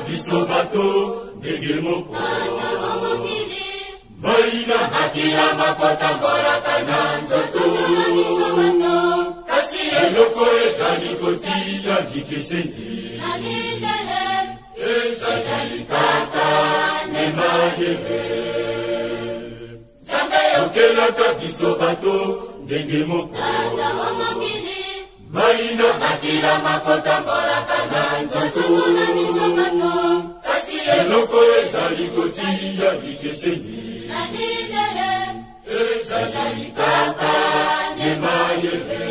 biso bato ndenge moko Maina makila makotambolaka na nzoto kasi eloko ezali kotia dikeseni ezali kaka nemayele Nzambe yokelaka biso bato ndenge moko Maina makila makotambolaka na nzoto kasi eloko ezali kotia dikeseni ezali kaka nemayele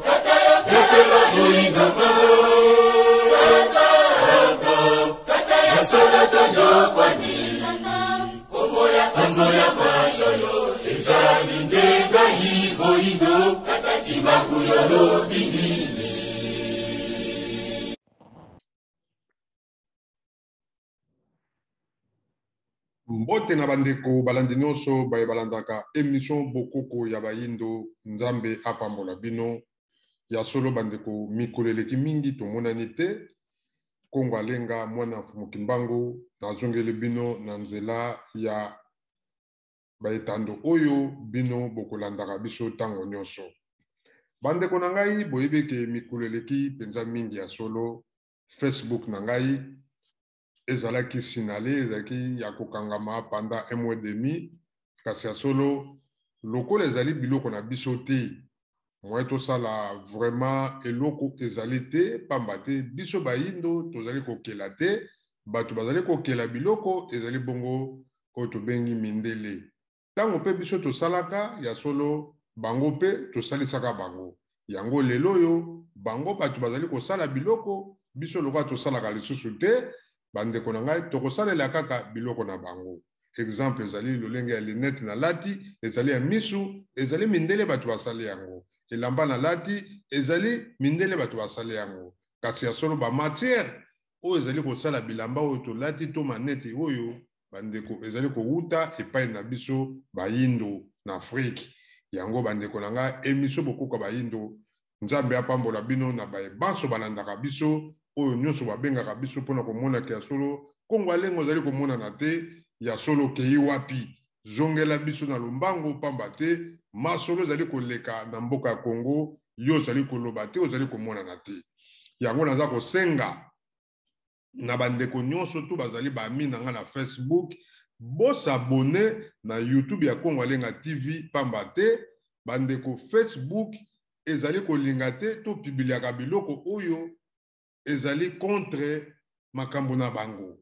kaka yokela boyinga mamo kaka yasolata yokwani kombo ya mayoyo ezali ndengai boyindo kaka timakuyolo binini Mbote na bandeko balandi nyonso baye balandaka émission bokoko ya bayindo Nzambe apambola bino ya solo bandeko mikolo eleki mingi tomonani te Kongo alenga mwana mfumuki mbangu nazongeli bino na nzela ya baetando oyo bino bokolandaka biso tango nyonso bandeko na ngai boyebeke mikolo eleki penza mingi ya solo Facebook na ngai ezalaki sinale ezalaki ya kokangama pendant un mois et demi kasi ya solo lokola ezali biloko na biso te moye tosala vraiment eloko ezali te pamba te biso bayindo tozali kokela te bato bazali kokela biloko ezali bongo oyo tobengi mindele ntango mpe biso tosalaka ya solo bango mpe tosalisaka bango yango lelo oyo bango bato bazali kosala biloko biso lokola tosalaka lisusu te bandeko na ngai tokosalela kaka biloko na bango exemple ezali lolenge ya linete na lati ezali ya misu ezali mindele bato basali yango elamba na lati ezali mindele bato basali yango kasi ya solo bamatière oyo ezali kosala bilamba oyo tolati to manete oyo bandeko ezali kowuta epai na biso bayindo na Afrique yango bandeko na ngai émission bokoko bayindo Nzambe apambola bino na bayebanso balandaka biso oyo nyonso babengaka biso mpona komonaka ya solo Kongo alengo ezali komonana te ya solo kei wapi zongela biso na lombango pamba te masolo ezali koleka na mboka ya Kongo yo ozali koloba te ozali komonana te yango naza kosenga na bandeko nyonso tu bazali bami na nga na Facebook bosabone na YouTube ya Kongo alenga TV pamba te bandeko Facebook ezali kolinga te to publiaka biloko oyo ezali contre makambo na bango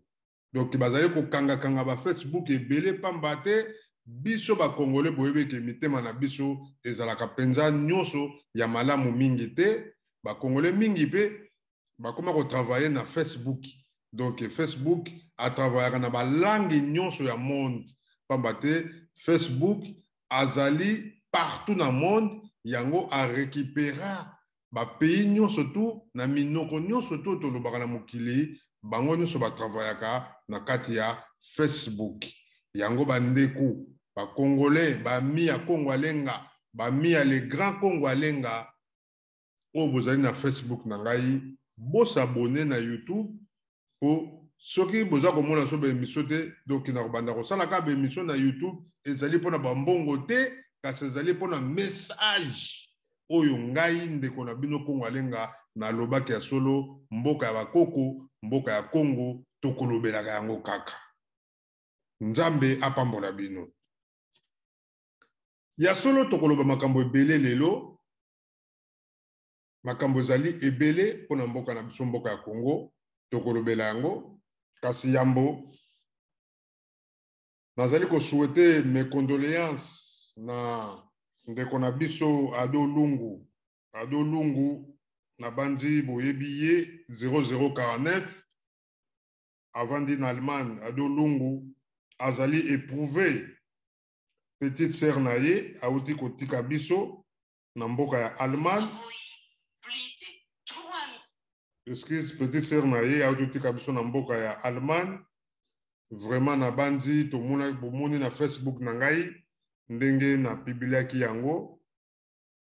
donc bazali kokanga ba Facebook ebele pamba te biso ba Congolais boyebeke mitema na biso ezalaka penza nyonso ya malamu mingi te ba Congolais mingi pe bakoma ko travailler na Facebook donc Facebook a travailler na ba langue nyonso ya monde pamba te Facebook azali partout na monde yango a récupérer ba pays nyonso tu na minoko nyonso tu tolobaka na mokili bango nyonso batravaillaka na kati ya Facebook yango bandeko ba Congolais bami ya Kongo alenga bami ya le grand Kongo alenga oyo bozali na Facebook na ngai bosabone na YouTube po soki boza komona so baémission te donc na kobanda kosalaka baémission na YouTube ezali mpona bambongo te kasi ezali mpona message oyo ngai ndeko na bino Kongo alenga na lobaki ya solo mboka ya bakoko mboka ya Kongo tokolobelaka yango kaka Nzambe apambola bino ya solo tokoloba makambo ebele lelo makambo ezali ebele mpona mboka na biso mboka ya Kongo tokolobela yango kasi yambo nazali kosouhaiter mes condoléances na ndeko na biso Ado Lungu na bandi boyebi ye 0049 avant din Allemagne Ado Lungu azali éprouvé petite sœur na ye auti kotika biso na mboka ya Allemagne excuse petite sœur na ye auti kotika biso na mboka ya Allemagne vraiment na bandi tomona bomoni na Facebook na ngai ndenge na pibiliaki yango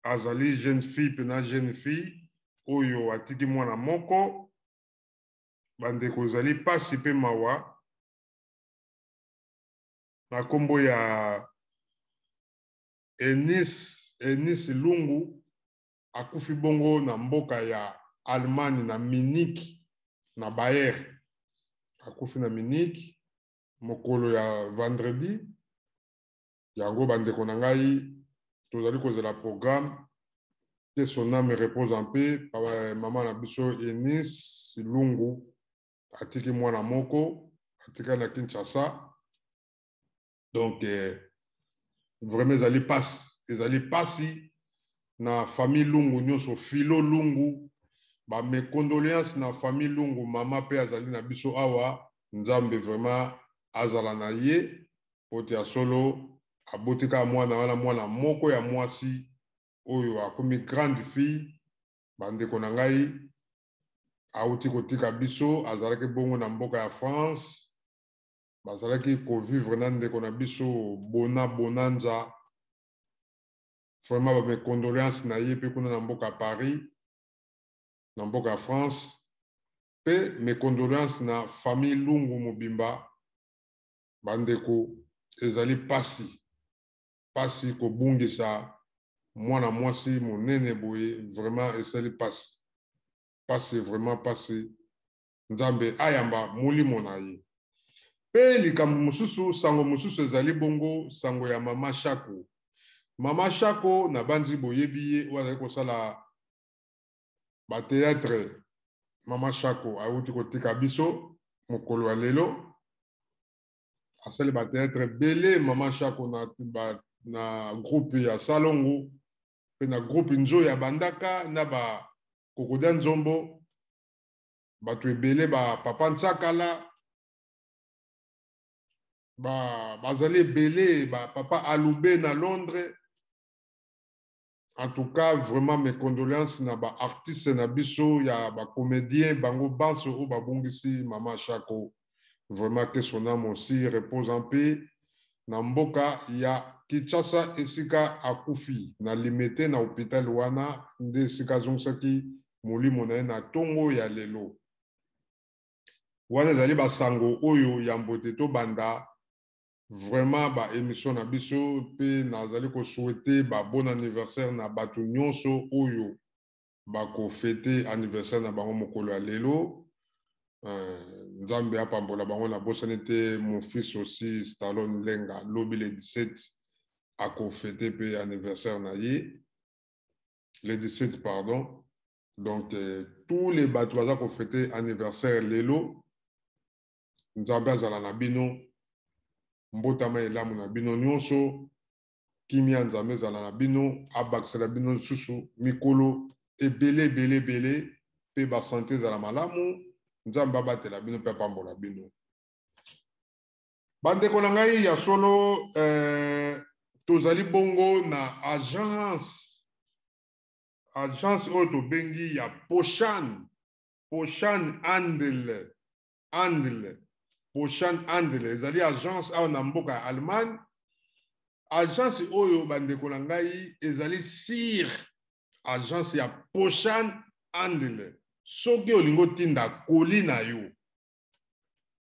azali jeune fille pena jeune fille oyo atiki mwana moko bandeko ezali pasi mpe mawa na kombo ya Enis Lungu akufi bongo na mboka ya Allemagne na Munich na Bayer akufi na Munich mokolo ya vendredi yango bandeko na ngai tozali kozela programme que son âme repose en paix mama na biso Enis Lungu atiki mwana moko atika na Kinshasa donc vraiment ezali pasi na famille Lungu nyonso filo Lungu ba mes condoléances na famille Lungu mama pe azali na biso awa nzambe vraiment azala na ye pote ya solo abotika mwana wana mwana moko ya mwasi oyo akomi grande fille bandeko na ngai auti kotika biso azalaki bongo na mboka ya France bazalaki kovivre na ndeko na biso bonanza vraiment ba mes condoléances na ye pe kuna na mboka ya Paris na mboka ya France pe mes condoléances na famille Lungu mobimba bandeko ezali pasi kobungisa mwana mwasi monene boye vraiment esali pasi vraiment pasi nzambe ayamba molimo na ye pe likambo mosusu sango mosusu ezali bongo sango ya mama Shako na banzi boyebi ye oyo azali kosala bateatre mama Shako awuti kotika biso mokolo ya lelo asali bateatre bele mama Shako na groupe ya Salongo pe na groupe Nzo ya Bandaka na ba Kokoda Nzombo bato ebele ba Papa Ntsakala bazali ebele ba Papa Aloube na Londres. En tout cas, vraiment mes condoléances na ba artiste na biso ya ba comédien bango banso o ba bongisi mama Shako. Vraiment que son âme aussi repose en paix. Na mboka ya Kinshasa esika akufi na limité na hôpital wana nde esika zongsaki molimo na ye na tongo ya lelo. Wana ezali basango oyo ya mbote to banda vraiment ba émission na biso pe nazali ko souhaiter ba bon anniversaire na bato nyonso oyo ba ko fêter anniversaire na bango mokolo ya lelo. Nzambe apambola bango na bosani te mon fils aussi Stallone Lenga lobi le 17 a ko fêter pe anniversaire na ye le 17 pardon donc tous les bato baza ko fêter anniversaire lelo nzambe azala na bino mbotama elamu na bino nyonso kimia nzambe ezala na bino abakisela bino susu mikolo ebele pe basante ezala malamu nzambe abatela bino pe apambola bino bandeko na ngai ya solo tozali bongo na agence oyo tobengi ya Poshan Andele ezali agence awa na mboka ya Allemagne. Agence oyo bandeko na ngai ezali sir agence ya Poshan Andele. Soki olingo tinda koli na yo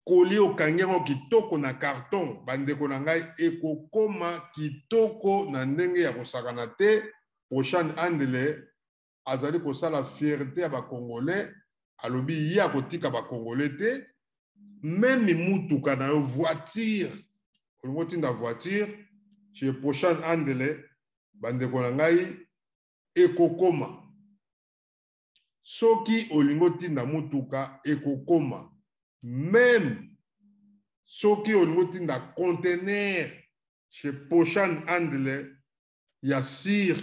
koli okangi yango kitoko na carton bandeko na ngai ekokoma kitoko na ndenge ya kosakana te. Poshan Andele azali kosala fierté ya bakongolais alobi ya kotika bakongolais te. Même mutuka na yo voiture olingo tinda voiture chez Poshan Andele bandeko na ngai ekokoma. Soki olingo tinda mutuka ekokoma. Même soki olingo tinda conteneur chez Poshan Andele ya sir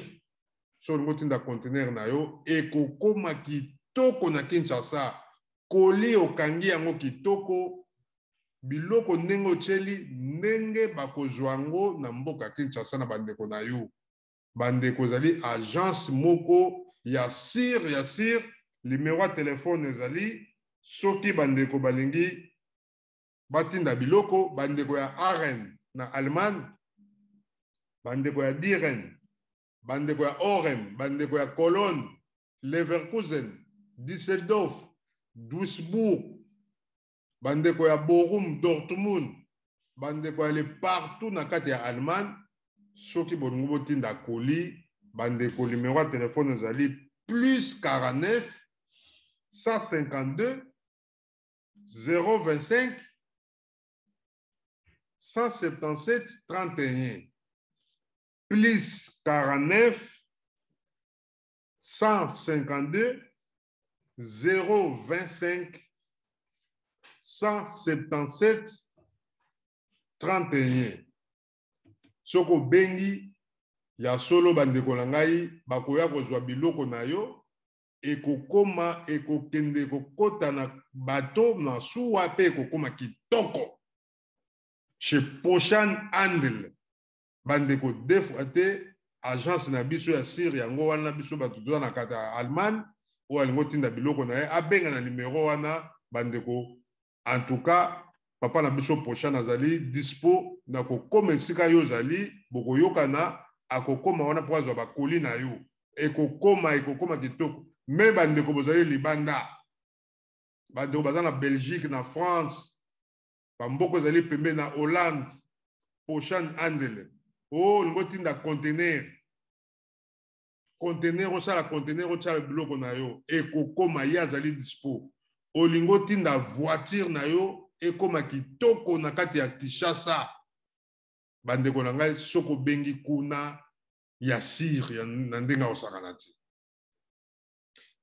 so olingo tinda conteneur na yo ekokoma kitoko na Kinshasa. Koli okangi yango kitoko biloko ndenge otyeli ndenge bakozwa yango na mboka Kinshasa na bandeko na yo. Bandeko ezali agence moko ya sir numéro ya telefone ezali soki bandeko balingi batinda biloko bandeko ya Aren na Allemagne bandeko ya Dieren bandeko ya Orem bandeko ya Cologne Leverkusen, Düsseldorf, Duisburg, bandeko ya Bochum, Dortmund, bandeko ya partout na kati ya Allemagne, soki bolingo botinda koli, bandeko numéro ya téléphone ezali plus 49 152 025 177 31 plus 49 152 025 177 31. Soko bengi ya solo bandeko na ngai bakoya kozwa biloko na yo ekokoma ekokende kokota na bato na suwa pe ekokoma kitoko chez Pochan Handel bandeko defwa te agence na biso ya sire yango wana biso bato toza na kata ya Allemagne oyo alingo tinda biloko na ye abenga na numero wana bandeko. En tout cas papa na biso Pochan azali dispo na kokoma esika yo ozali bokoyokana akokoma wana po azwa bakoli na yo ekokoma kitoko. Me bandeko bozali libanda bandeko baza na Belgique na France bamboko ezali pembe na Hollande Pochan Handel olingo tinda conteneur osala conteneur otyala biloko na yo ekokoma ye azali dispo. Olingo tinda voiture na yo ekoma kitoko na kati ya Kinshasa bandeko na ngai soko bengi kuna ya sire na ndenge osakana ti.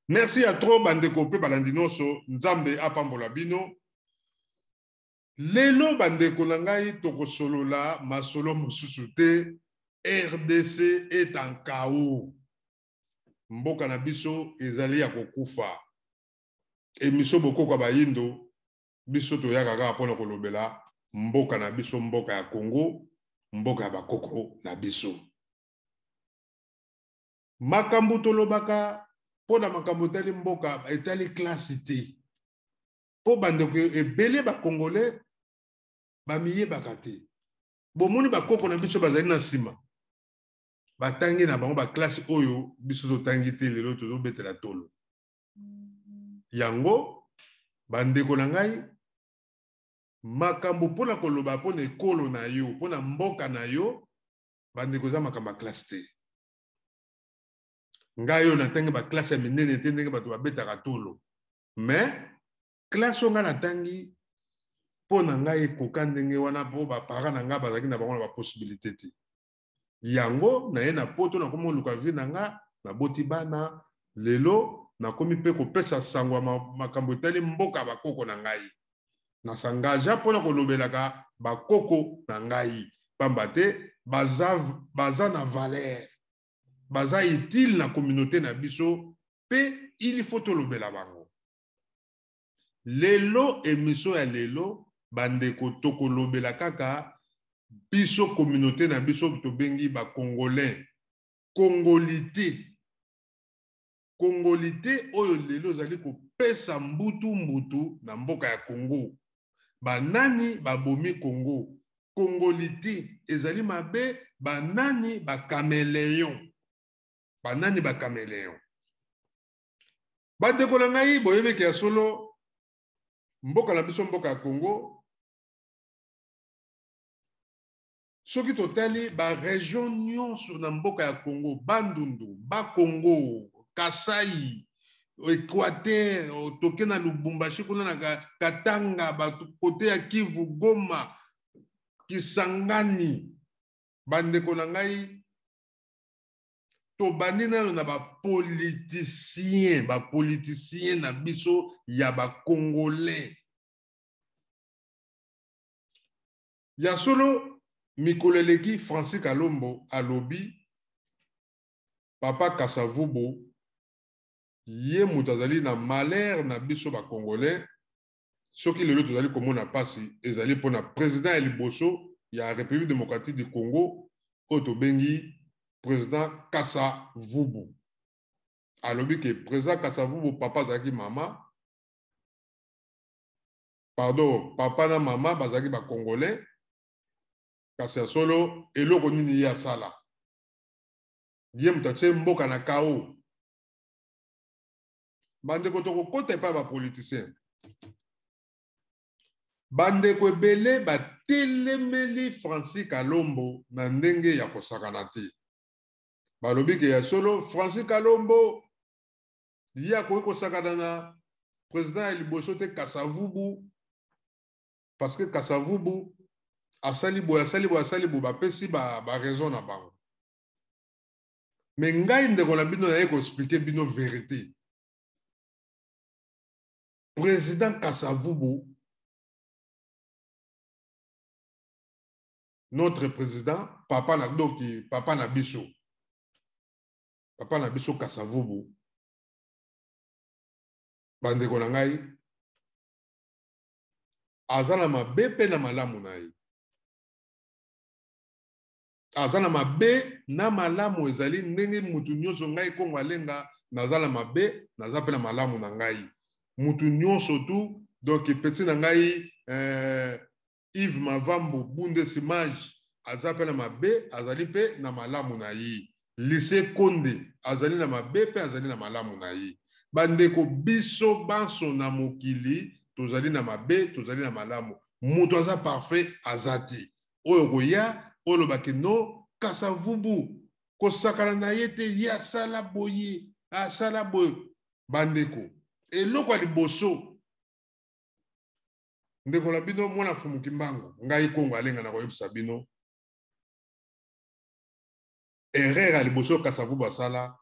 Merci à trop bandeko pe balandi nyonso nzambe apambola bino. Lelo bandeko na ngai tokosolola masolo mosusu te. RDC est en chaos. Mboka na biso ezali ya kokufa. Emiso bokoko ya bayindo biso toyaka kaka mpona kolobela mboka na biso, mboka ya Congo, mboka ya bakoko na biso. Makambo tolobaka mpona makambo etali mboka etali klasi te. Po bandeko ebele bakongole bamiyebaka te. Bomoni bakoko na biso bazali na nsima batangi na bango baklase oyo biso totangi te lelo tozobetela tolo. Yango bandeko na ngai makambo mpona koloba mpona ekolo na yo mpona mboka na yo bandeko eza makambo ya klase te. Ngai oyo natangi baklase ya minene te ndenge bato babetaka tolo. Mais klase oyo ngai natangi mpona ngai ekoka ndenge wana mpo bapara na ngai bazalaki na bango na baposibilité te. Yango na ye na poto nakomi oluka vi na nga naboti bana lelo nakomi mpe kopesa sango makambo etali mboka bakoko na ngai. Nasangaja mpona kolobelaka bakoko na ngai pamba te baza na valeur baza utile na communauté na biso pe il faut tolobela bango. Lelo émission ya lelo bandeko tokolobela kaka biso communauté na biso tobengi ba congolais congolité oyo lelo zali kopesa mbutu na mboka ya Congo. Banani babomi Congo congolité ezali mabe. Banani bakaméléon bandeko na ngai boyebeki ya solo mboka na biso mboka ya Congo. Soki totali ba région nyonso na mboka ya Congo, Bandundu, Bakongo, Kasai, Équateur, toke na Lubumbashi kuna na Katanga, kote ya Kivu, Goma, Kisangani, bandeko na ngai tobandi nano na bapoliticien na biso ya bakongolais. Ya solo mikolo eleki Francis Kalombo alobi papa Kasavubo ye moto azali na malheur na biso bakongolais. Soki lelo tozali komona pasi ezali mpona président ya liboso ya République démocratique du Congo oyo tobengi président Kasavubu. Alobi ke président Kasavubu papa azalaki mama papa na mama bazalaki bakongolais. Kasi ya solo eloko nini ye asala ye moto atie mboka na kao bandeko tokokota epai bapoliticien bandeko ebele batelemeli Francis Kalombo na ndenge ya kosakana te balobi ke ya solo Francis Kalombo ya koki kosakana na président ya liboso te Kasavubu parce que Kasavubu asali boye bapesi raison na bango me ngai ndeko na bino naye koexplike bino vérité président Kasavubu notre président papa na biso Kasavubu bandeko na ngai aza na mabe mpe na malamu na ye aza na mabe na malamu ezali ndenge mutu nyonso ngai kongo alenga naza na mabe naza mpe na malamu na ngai mutu nyonso tu donc peti na ngai Yves Mavambo Bundesimage aza mpe na mabe azali mpe na malamu na ye lycée Konde azali na mabe mpe azali na malamu na ye bandeko biso banso na mokili tozali na mabe tozali na malamu mutu aza parfait aza te oyo koya oyo lobaki no Kasavubu kosakana na ye te ye asala boye bandeko eloko ya liboso ndeko na bino mwana fumuki mbango ngai kongo alenga na koyebisa bino erreur ya liboso Kasavubu asala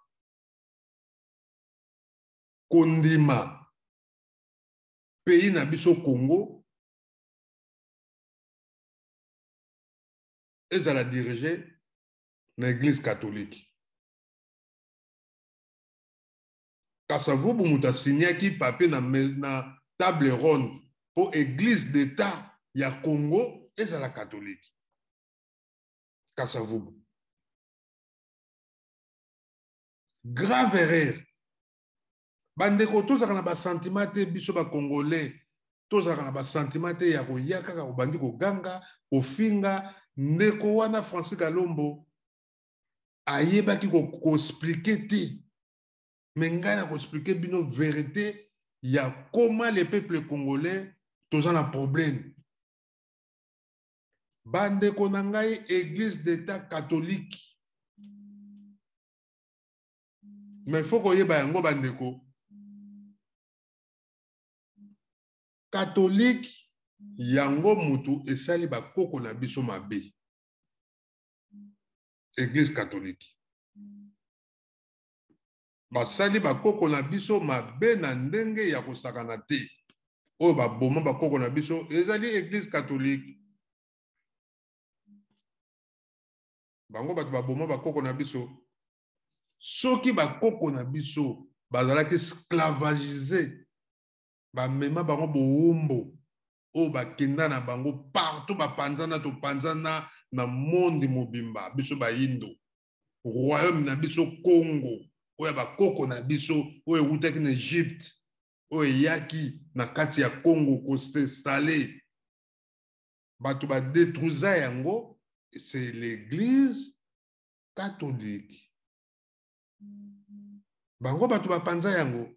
kondima pays na biso Congo ezala dirige na église catholique Kasavubu mutu asignaki papier na table ronde pour église d'état ya Congo ezala catholique Kasavubu grave erreur bandeko tozalaka na basentiment te biso bacongolais tozalaka na basentiment te ya koya kaka kobandi koganga kofinga ndeko wana Francis Kalombo ayebaki koexplike te me ngai na koexplike bino vérité ya comment le peuple congolais toza na problème bandeko na ngai église d'état catholique mais faut koyeba yango bandeko catholique yango mutu esali bakoko na biso mabe église catholique basali bakoko na biso mabe na ndenge ya kosakana te oyo baboma bakoko na biso ezali église catholique bango bato baboma bakoko na biso soki bakoko na biso bazalaki esclavagize bamema bango bowumbu oyo bakenda na bango partout bapanzana topanzana na monde mobimba biso bayindo royaume na biso Congo oyo bakoko na biso oyo ewutaki na Egypte oyo eyaki na kati ya Congo kosestale bato badétruisa yango c'est l'église catholique bango bato bapanza yango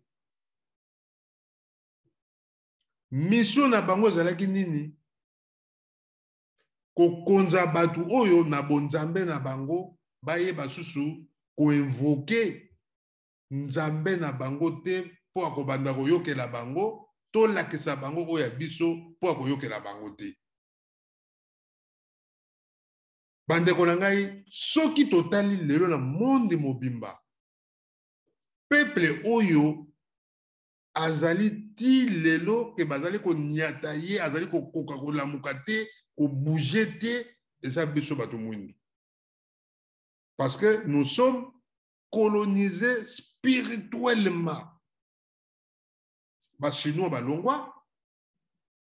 mission na bango ezalaki nini kokonza bato oyo na bonzambe na bango bayeba susu koinvoke nzambe na bango te mpo akobanda koyokela bango tolakisa bango oyo ya biso mpo akoyokela bango te bandeko na ngai soki totali lelo na monde mobimba peuple oyo azali ti lelo ke bazali koniata ye azali kokoka kolamuka te kobouge te eza biso bato mwindu parce que nous sommes colonisés spirituellement bachinois balongwa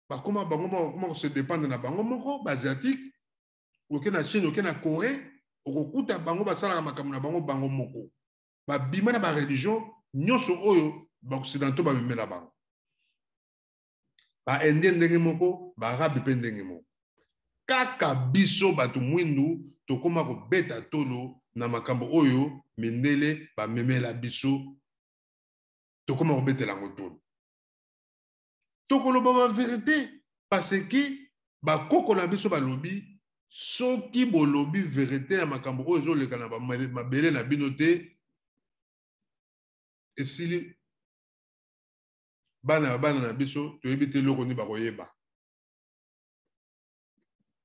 bakoma bango se dépendre na bango moko baasiatique oke na Chine oke na Corée okokuta bango basalaka makambo na bango moko babima na bareligion nyonso oyo baoccidentaux babimela bango baindien ndenge moko baarabe mpe ndenge moko kaka biso bato mwindu tokoma kobeta tolo na makambo oyo mindele bamemela biso tokoma kobetela yango tolo tokoloba ba vérité parce que bakoko na biso balobi soki bolobi vérité ya makambo oyo ezoleka na mabele na bino te esili bana na biso toyebi te eloko nini bakoyeba.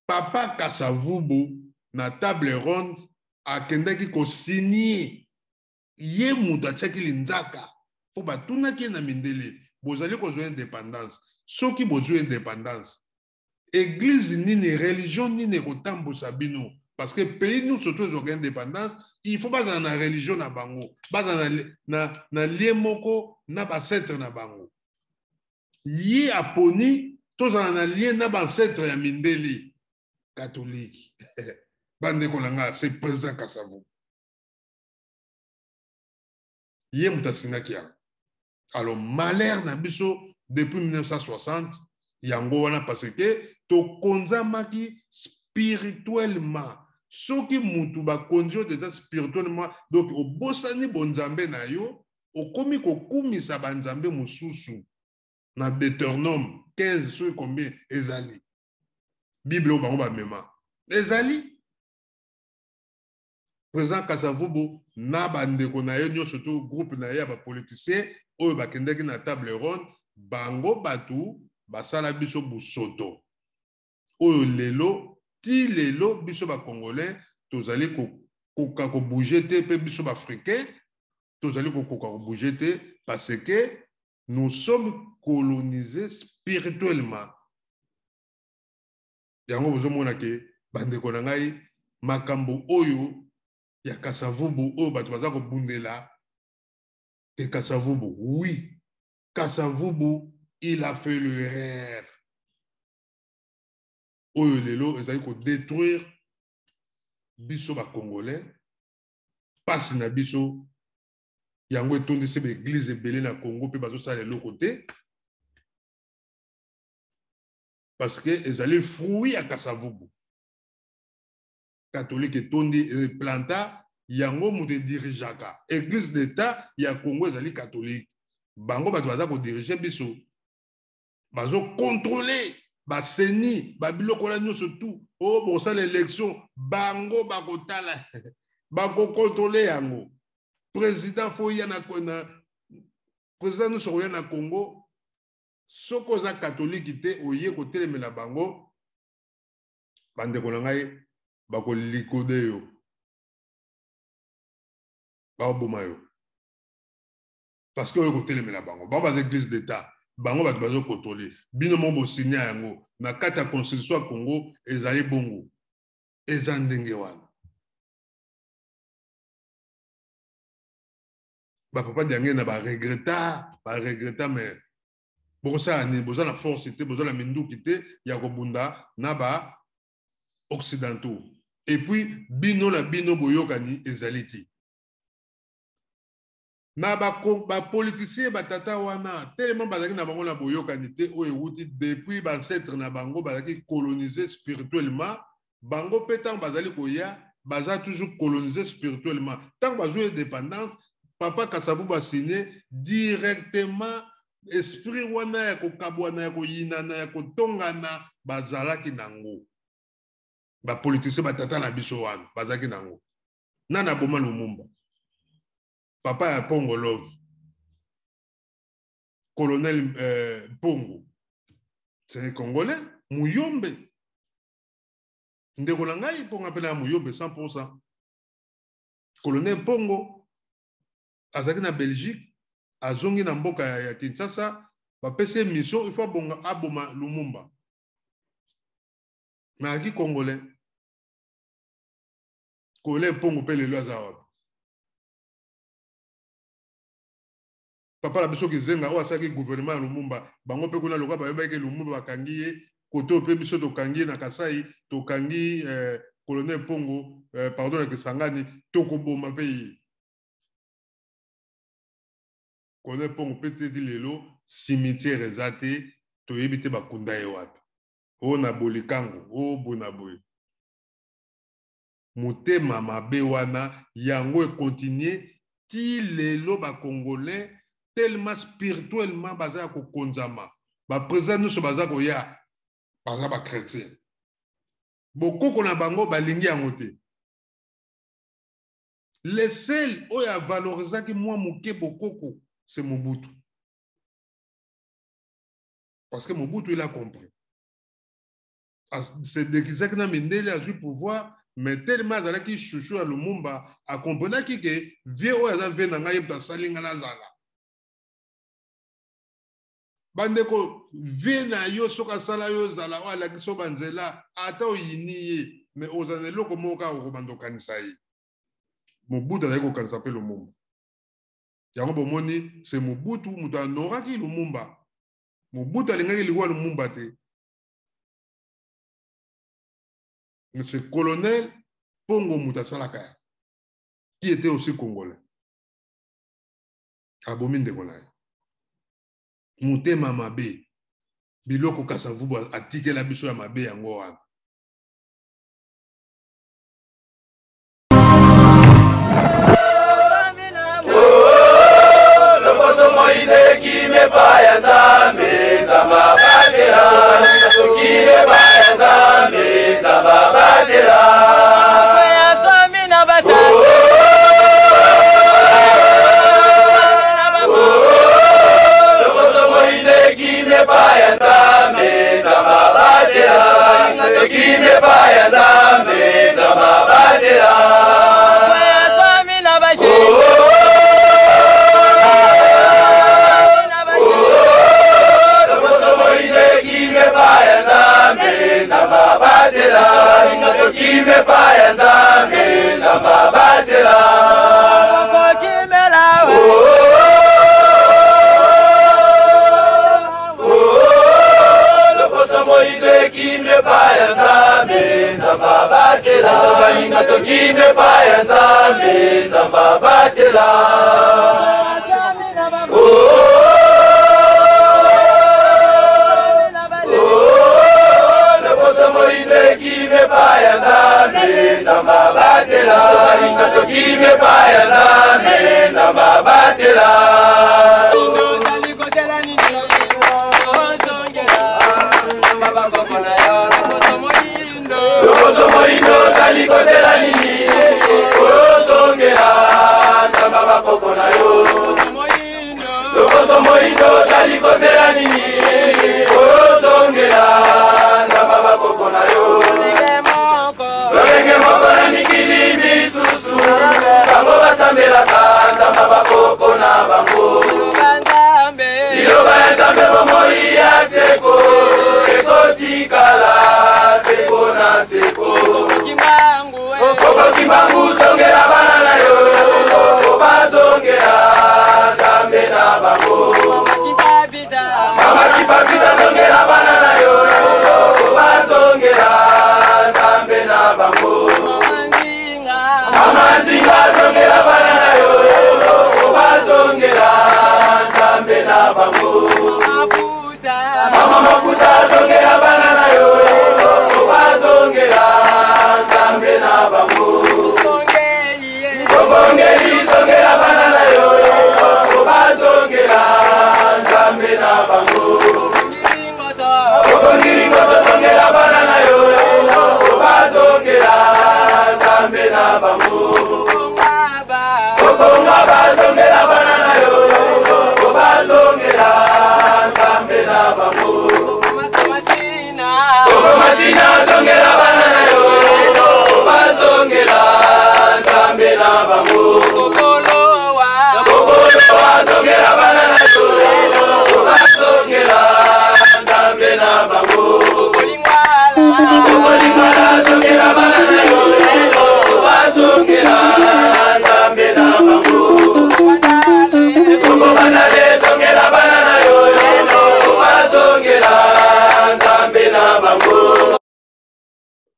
Papa Kasavubu na table ronde akendaki kosigner ye mutu atiaki linzaka mpo batunaki na mindele bozali kozwa indépendance soki bozwa indépendance église nini religion nini ekotambusa bino parce que pays nous surtout ezwaka indépendance il faut bazala na religion na bango bazala na lie moko na bacentre na bango ye aponi tozala na lien na bacentre ya mindele catholique bandeko na nga c'est président Kasavubu ye mutu asingaki yango. Alors malheur na biso depuis 1960 yango wana parce que tokonzamaki spirituellement soki mutu bakonzi oyo déjà spirituellement donc obosani bonzambe na yo okomi kokumisa banzambe mosusu na Deutéronome 15 soki combien ezali bible oyo bango bamema ezali président Kasavubu na bandeko na ye nyonso to groupe na ye ya bapoliticien oyo bakendaki na table ronde bango batu basala biso busoto oyo lelo ti lelo biso bakongolais tozali kokoka kobouge te mpe biso baafricain tozali kokoka kobouge te parce que nous sommes colonisés spirituellement yango bozomona ke bandeko na ngai makambo oyo ya Kasavubu oyo bato baza kobundela te Kasavubu oui Kasavubu il a fait l'erreur oyo lelo ezali kodétruire biso bakongolais pasi na biso yango etondisi baeglise ebele na Congo mpe bazosala eloko te parce que ezali fruit ya Kasavubu catholique etondi planta yango moto edirijaka église d'état ya Congo ezali catholique bango bato baza kodirige biso bazokontrole baseni babiloko wana nyonso tu oyo bosala élection bango bakotala bakokontrole yango président fo ya na président nyonso koya na Congo soki oza catholique te oye kotelemela bango bandeko na ngai bakolikode yo baoboma yo parce que oyo kotelemela bango bango baza église d'état bango bato bazokontrole bino mo bosinya yango na kati ya constitution ya Congo ezali bongo eza ndenge wana bapapa diange na baregreta mais bokosala nini boza na force te boza na minduki te ya kobunda na ba-occidentaux et puis bino na bino boyokani ezali te na bapoliticien batata wana tellement bazalaki na bango na boyokani te oyo ewuti depuis bancêtre na bango bazalaki colonisé spirituellement bango mpe ntango bazali koya baza toujours colonisé spirituellement ntango bazwi indépendance papa Kasavubu asigne directement esprit wana ya kokabwana ya koyinana ya kotongana bazalaki nango bapoliticien batata na biso wana bazalaki nango nana boma Lumumba papa ya Pongo Love colonel Pongo c'est congolais Muyombe ndeko na ngai Pongo apela Muyombe 100% colonel Pongo azalaki na Belgique azongi na mboka ya Kinshasa bapesi mission il faut aboma Lumumba mais aki congolais colonel Pongo pe lelo aza wapi papa la biso kizenga oyo asalaki gouvernement ya Lumumba bango mpe kuna lokola bayebaki Lumumba bakangi ye koto mpe biso tokangi ye na Kasai tokangi colonel Pongo pardon na Kisangani tokoboma mpe ye colonel Pongo mpe tedi lelo cimetière eza te toyebi te bakunda ye wapi oyo na bolikango oyo boye na boye motema mabe wana yango ekontinue ti lelo bakongolais tellement spirituellement baza ko konzama ba président nous baza ko ya baza ba chrétien bokoko na bango balingi yango te le seul oyo avalorisaki mwa moke bokoko c'est Mobutu parce que Mobutu il a compris c'est déguisé na Mindele a eu pouvoir mais tellement azalaki chouchou à Lumumba a comprenaki que vieux oyo aza vie na ngai ta salinga na zala bandeko vie na yo soka sala yo zala o alaki so banzela ata oyini ye mais ozana eloko moko kaka okobandokanisa ye Mobutu azalaki kokanisa mpe Lumumba yango bomoni c'est Mobutu moto anoraki Lumumba Mobutu alingaki likwa Lumumba te mais c'est colonel Pongo Moutasalaka qui était aussi congolais abomi ndeko na ye motema mabe biloko Kasavubu atikela biso ya mabe yango wana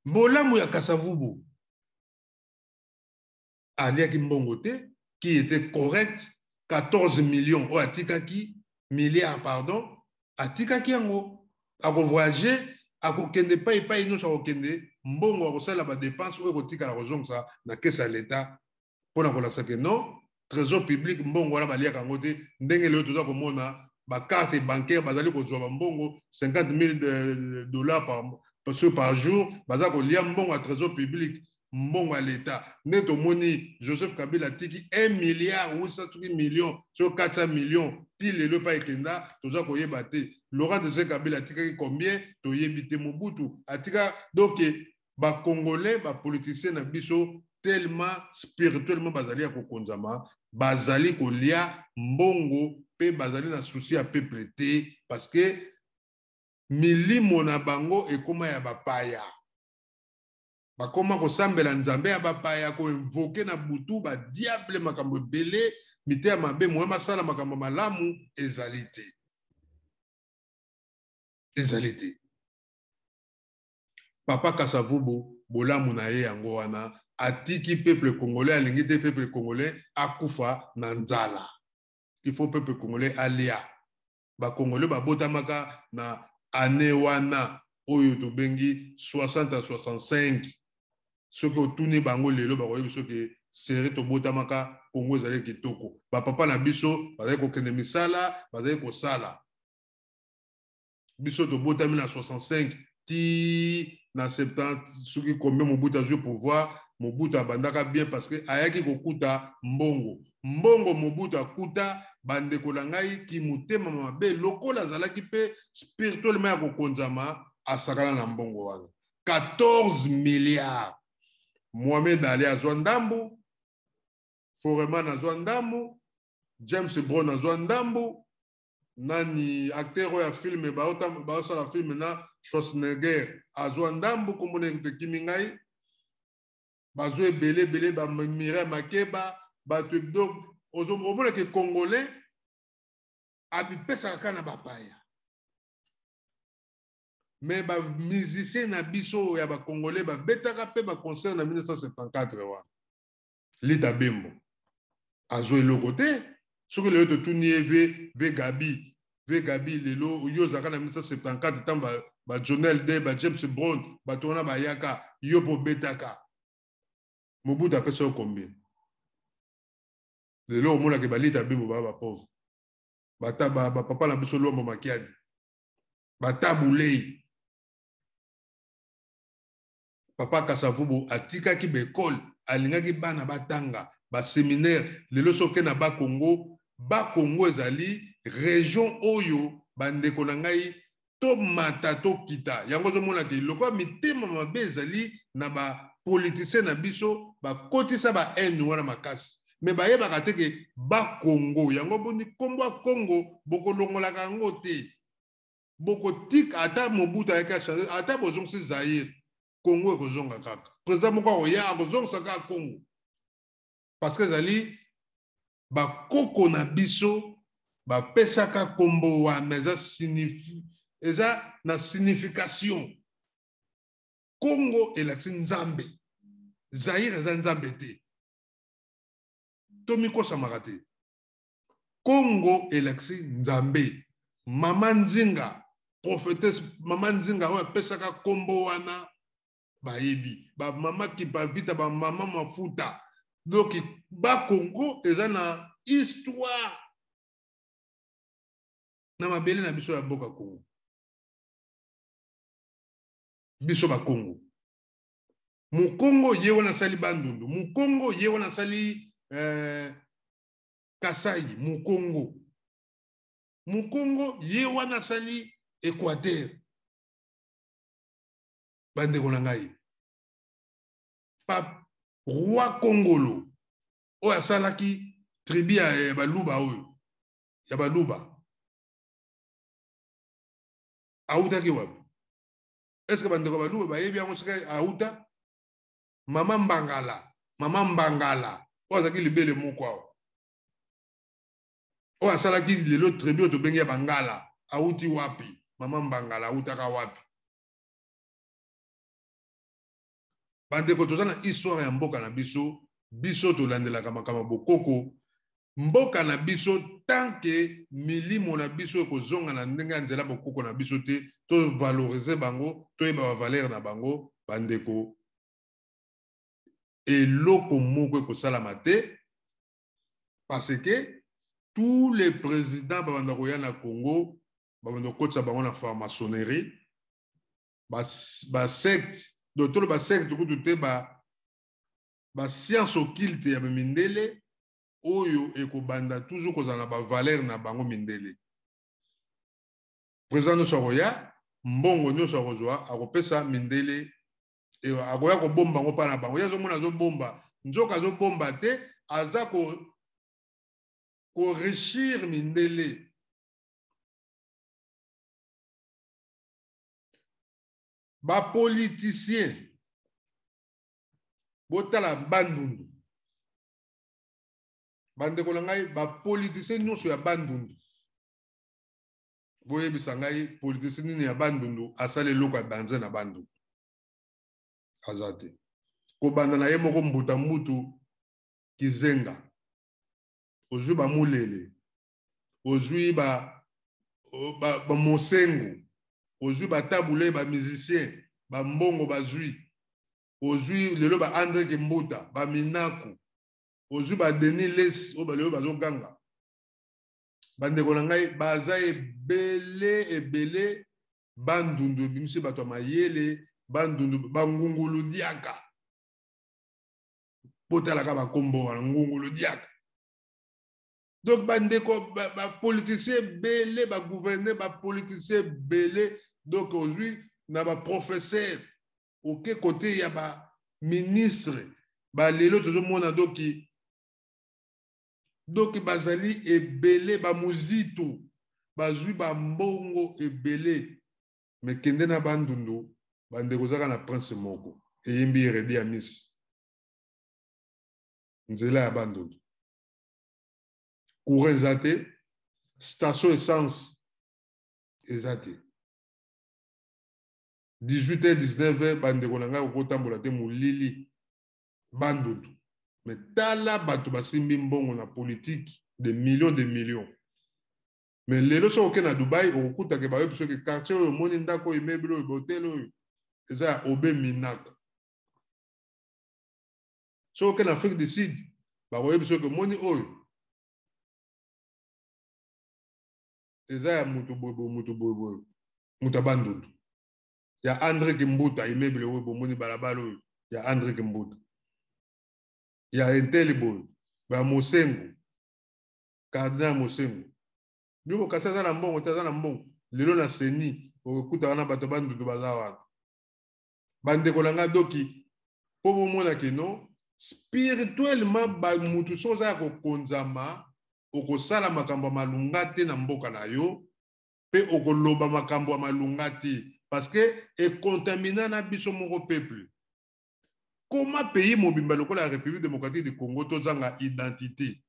Bolamu ya Kasavubu aliaki mbongo te qui était correct 14 millions o atikaki milliards pardon atikaki yango ako voyager ako kende pa ino sa okende mbongo akosala ba dépenses o kotika la kozongsa na caisse à l'état pona kolakisa ke non trésor public mbongo wana baliaka yango te ndenge lelo toza komona carte bancaire bazali kozwa mbongo 50 000 $ par jour baza kolia mbongo ya trésor public mbongo ya l'État nde tomoni Joseph Kabila tiki 1 milliard 800 millions sur 400 millions ti lelo pa ekenda toza koyeba te Laurent Désiré Kabila atikaki combien toyebi te Mobutu atika donc Congolais politiciens na biso tellement spirituellement bazali ya kokonzama bazali kolia mbongo pe bazali na souci ya peuple te parce que milimo na bango ekoma ya bapaya bakoma kosambela nzambe ya bapaya koinvoke na butu badiable makambo ebele mite ya mabe moye masala makambo malamu ezali te Papa Kasavubu bolamu na ye yango wana atiki peuple congolais alingi te peuple congolais akufa na nzala il faut peuple congolais alia congolais babotamaka na ane wana oyo tobengi 60 à 65 soki otuni bango lelo bakoyebi soki sere tobotamaka Congo ezali kitoko papa na biso bazali kokende misala bazali kosala biso tobotami na 65 ti na 70 soki combien Mobutu azwi pouvoir Mobutu abandaka bien parce que ayaki kokuta mbongo Mobutu akuta bandeko na ngai kimutema mabe lokola azalaki pe spirituellement ya kokonzama asakana na mbongo wana 14 milliards Mohamed Ali azwa ndambu Foreman azwa ndambu James Brown azwa ndambu nani acteur ya film baosala film na Schwarzenegger azwa ndambu komona tekimi ngai bazwa ebele bamira makeba bato donc omona ke congolais abipesaka kaka na bapaya mais bamusicien na biso ya bacongolais babetaka mpe baconcert na 1974 wana Lita Bembo azwa eloko te soki lelo totuni ye ve Gabi lelo yo ozalaka na 1974 ntango Jonel D James Brown bato wana bayaka yo mpo betaka Mobutu apesa yo combien lelo omonaka balita Bembo baa bapauvre bapapa na biso lombo makiadi batabulei Papa Kasavubu atikaki bekole alingaki bana batanga baséminaire lelo soki na Congo ezali région oyo bandeko na ngai tomata tokita yango ozomonaka eloko mitema mabe ezali na bapoliticien na biso bakotisa bahaine wana makasi me bayebaka te ke Congo yango boni kombo ya Congo bokolongolaka yango te bokotika ata Mobutu ayaki achange ata bozongisi Zaire Congo ekozonga kaka président moko akoya akozongisa kaka Congo parce que ezali bakoko na biso bapesaka kombo wana eza na signification Congo elakisi nzambe Zaire eza nzambe te tomikosamaka te Congo elakisi nzambe Mama Nzinga prophétesse Mama Nzinga oyo apesaka kombo wana bayebi mama kipavita mama mafuta donc Congo eza na histoire na mabele na biso ya boka Congo biso Congo Mukongo ye wana sali bandundu Mukongo ye wana sali Kasai Mukongo ye wana sali Équateur bandeko na ngai roi Congolo oyo asalaki tribu ya baluba oyo ya baluba autaki wapi est-ce que bandeko baluba bayebi yango soki auta mama Mbangala oyo azalaki libele moko awa oyo asalaki lelo tribu oyo tobengi ya bangala auti wapi mama Mbangala autaka wapi bandeko toza na histoire ya mboka na biso tolandelaka makambo bokoko mboka na biso tanke milimo na biso ekozonga na ndenge ya nzela bokoko na biso te tovalorize bango toyeba bavalere na bango bandeko eloko moko ekosalama te parce que tous les présidents babanda na Congo babanda kotsa bango na franc-maçonnerie ba secte d'autres ba secte kutu te ba science occulte ya mindele oyo ekobanda toujours kozala ba valeur na bango mindele. Président Soroya mbongo nyonso akozwa akopesa mindele e akoya kobomba ngo pa na bango yazo mona zo bomba nzoka zo bomba te aza ko enrichir mindele. Ba politicien botala bandundu bandeko na ngai ba politicien nyonso ya bandundu boyebisa ngai politicien nini ya bandundu asala eloko ya danse na bandundu aza te kobanda na ye moko mbuta mbutu kizenga ozwi bamulele ozwi bamosengo ozwi batabule bamusicien bambongo bazwi ozwi lelo ba André Kimbuta baminaku ozwi ba Denis Les oyo balelo bazoganga bandeko na ngai baza ebele bandundu ebimisi bato ya mayele bandundu bangungulu diaka botalaka bakombo wana ngungulu diaka. Donc bandeko bapoliticien belé bagouverneur bapoliticien belé donc aujourd'hui na baprofesseur auquel côté ya baministre balelo tozomona doki bazali ebele bamuzito bazwi bambongo ebele mais kende na bandundu bandeko zaka na prince moko eyembi eredi ya misi nzela ya bandundu courant eza te station essence eza te 18h 19h bandeko na ngai okotambola te molili bandundu mais tala bato basimbi mbongo na politique de millions mais lelo so oke na Dubai okokutake bayebi soki quartier oyo omoni ndako oyo immeuble oyo botel oyo eza ya Obe Minako. So oke na Afrique du Sud bakoyebi soki omoni oyo eza ya mutu boye mutu bandundu ya André Kimbuta immeuble oyo bomoni balabala oyo ya André Kimbuta ya Enteli boye ba Mosengo Cardinal Mosengo nyobo kasi aza na mbongo te aza na mbongo lelo na seni okutaka na bato bandundu baza wana bandeko na nga doki po bomona kino spirituellement bamutu so oza ya kokonzama okosala makambo ya malunga te na mboka na yo pe okoloba makambo ya malunga te parce que ekontamina na biso moko peuple. Comment pays mobimba lokola la République démocratique du Congo tozanga identité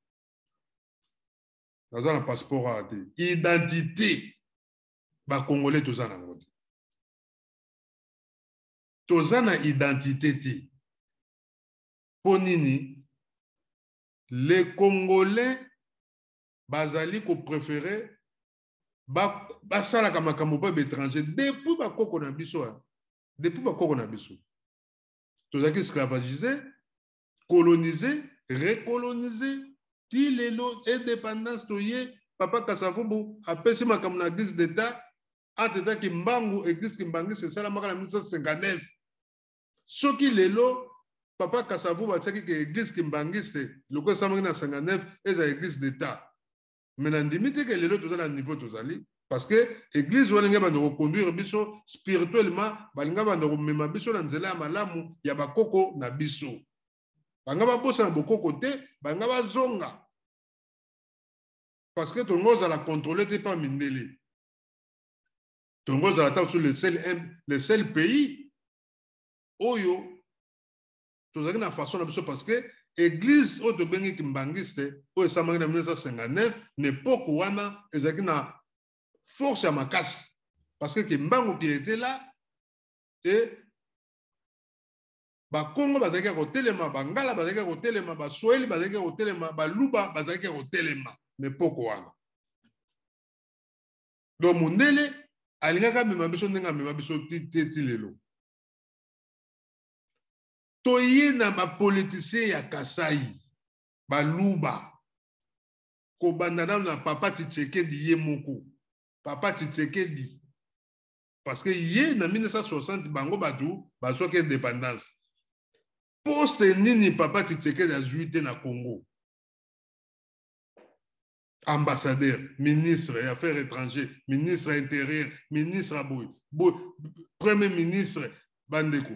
naza na passeport a te identité ba congolais toza na ngoti toza na identité te po nini les Congolais bazali ko préférer basalaka makambo pa étranger depuis bakoko na biso depuis bakoko na biso tozalaki esclavagisé colonisé recolonisé ti lelo indépendance toye papa Kasavubu apesi makambo na église d'état ateta kimbangu église kimbangisi esalamaka na 1959 soki lelo papa Kasavubu atiaki ke église kimbangisi loko esalamaki na 59 eza église d'état mais nandimi te ke lelo toza na niveau tozali parce que église wana nge banda koconduire biso spirituellement balinga banda komema biso na nzela ya malamu ya bakoko na biso banga babosa na bokoko te banga bazonga parce que tongo ozala contrôlé te pa mindele tongo ozala ta sur le seul pays oyo tozalaki na façon na biso parce que église oyo tobengi kimbangiste oyo esamaki na 1959 na époque wana ezalaki na force ya makasi parce que kimbangu qui était là et bakongo bazalaki ya kotelema bangala bazalaki ya kotelema baswahili bazalaki ya kotelema baluba bazalaki ya kotelema na époque wana donc mundele alingaka mema biso ndenge amema biso ti lelo toye na bapoliticien ya Kasai baluba kobanda na papa Tshisekedi ye moko. Papa Tshisekedi. Parce que ye na 1960 bango batu basoki indépendance. Poste nini papa Tshisekedi azui na Congo. Ambassadeur, ministre des Affaires étrangères, ministre intérieur, ministre Aboy, premier ministre Bandeko.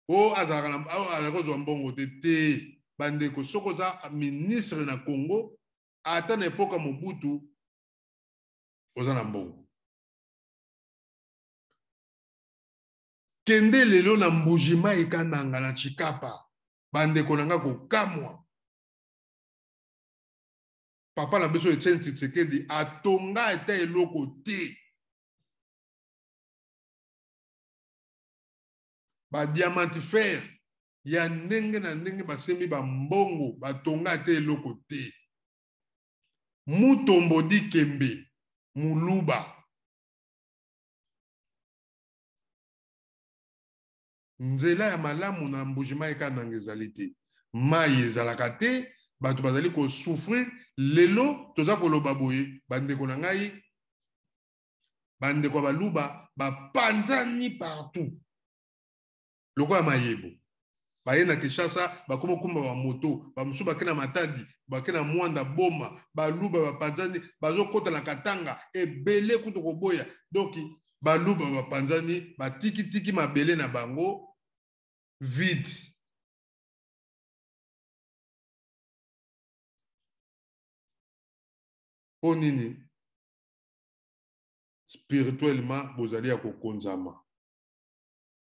O azako zombongo te Bandeko sokoza ministre na Congo ata na époque Mobutu oza na mbongo. Kende lelo na mbujima ikananga na Chikapa Bandeko nanga kokamwa. Papa la beso Etienne Tshisekedi atonga eta eloko te. Ba diamantifère ya ndenge na ndenge basemi ba mbongo batonga eta eloko te. Mutombo di Kembe Muluba. Nzela ya malamu na mbujima ekananga ezali te. Mai ezalaka te. Bato bazali ko souffrir lelo toza koloba boye bandeko na ngai bandeko baluba bapanzani partout lokola mayebo baye na Kinshasa bakoma kumba ba moto bamusu bakena Matadi bakena Mwanda Boma baluba bapanzani bazokota na Katanga ebele kuto koboya donc baluba bapanzani batiki tiki mabele na bango vide. Ponini spirituellement bozali ya kokonzama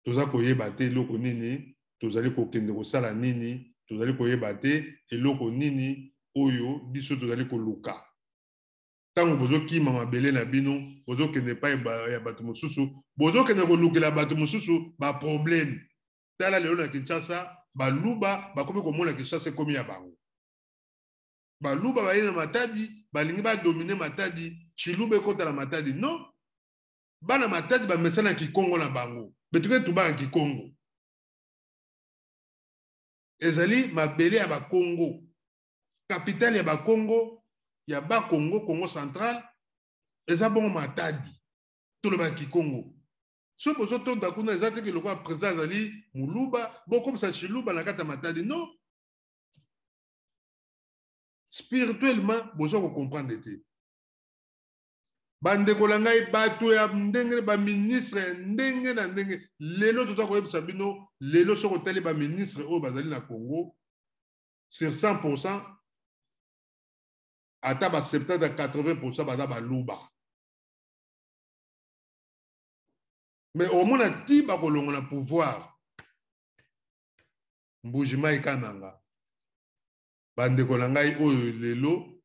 toza koyeba te eloko nini tozali kokende kosala nini tozali koyeba te eloko nini oyo biso tozali koluka tango bozokima mabele na bino bozokende pa ya bato mosusu bozokende kolukela bato mosusu ba problème tala lelo na Kinshasa baluba bakomi komona Kinshasa ekomi ya bango. Baluba baye na Matadi balingi ba dominer Matadi Chilumba ekota na Matadi non bana Matadi ba mesana Kikongo na bango betuke tuba na Kikongo ezali mabele ya ba Congo capitale ya ba Congo ya ba Congo Congo central eza bongo Matadi to le ba Kikongo so bozo to dakuna ezate ke lokwa président azali Muluba boko sa Chilumba na kata Matadi non. Spirituellement, vous allez comprendre. Bandeko la ngai bato ya ndenge ba ministre ndenge na ndenge lelo tout ko yebisa bino lelo soko tele ba ministre o bazali na Congo sur 100% ata ba 70 à 80% baza ba luba. Mais au moins ti ba kolongo na pouvoir mbujima ikananga bandeko na ngai oyo lelo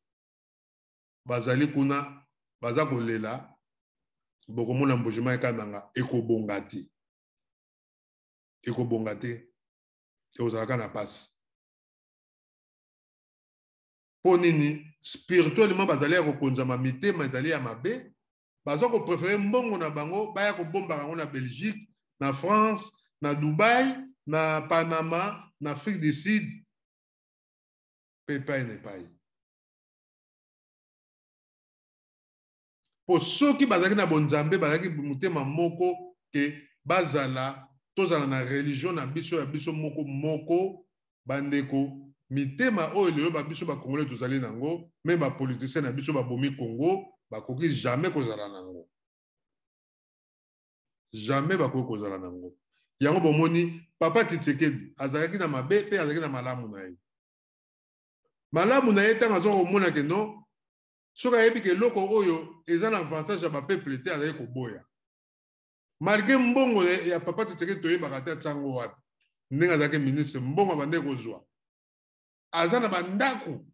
bazali kuna baza kolela bokomona mbujima ekananga ekobonga te ekozalaka na pasi mpo nini spirituellement bazali ya kokonzama mitema ezali ya mabe baza koprefere mbongo na bango baya kobombaka yango na Belgique na France na Dubai na Panama na Afrique du Sud epai po soki bazalaki na bonzambe bazalaki motema moko ke bazala tozala na religion na biso ya biso moko bandeko mitema oyo lelo babiso bakongole tozali nango me bapoliticien na biso babomi Congo bakoki jamais kozala nango jamais bakoki kozala nango yango bomoni papa Tshisekedi azalaki na mabe pe azalaki na malamu na ye. Malamu na ye ntango azokomona ke non soki ayebi ke eloko oyo eza na avantage ya bapeuple te azali koboya malgré mbongo ya papa Tshisekedi toyebaka te ntango wapi ndenge azalaki ministre mbongo abandeki kozwa aza na bandako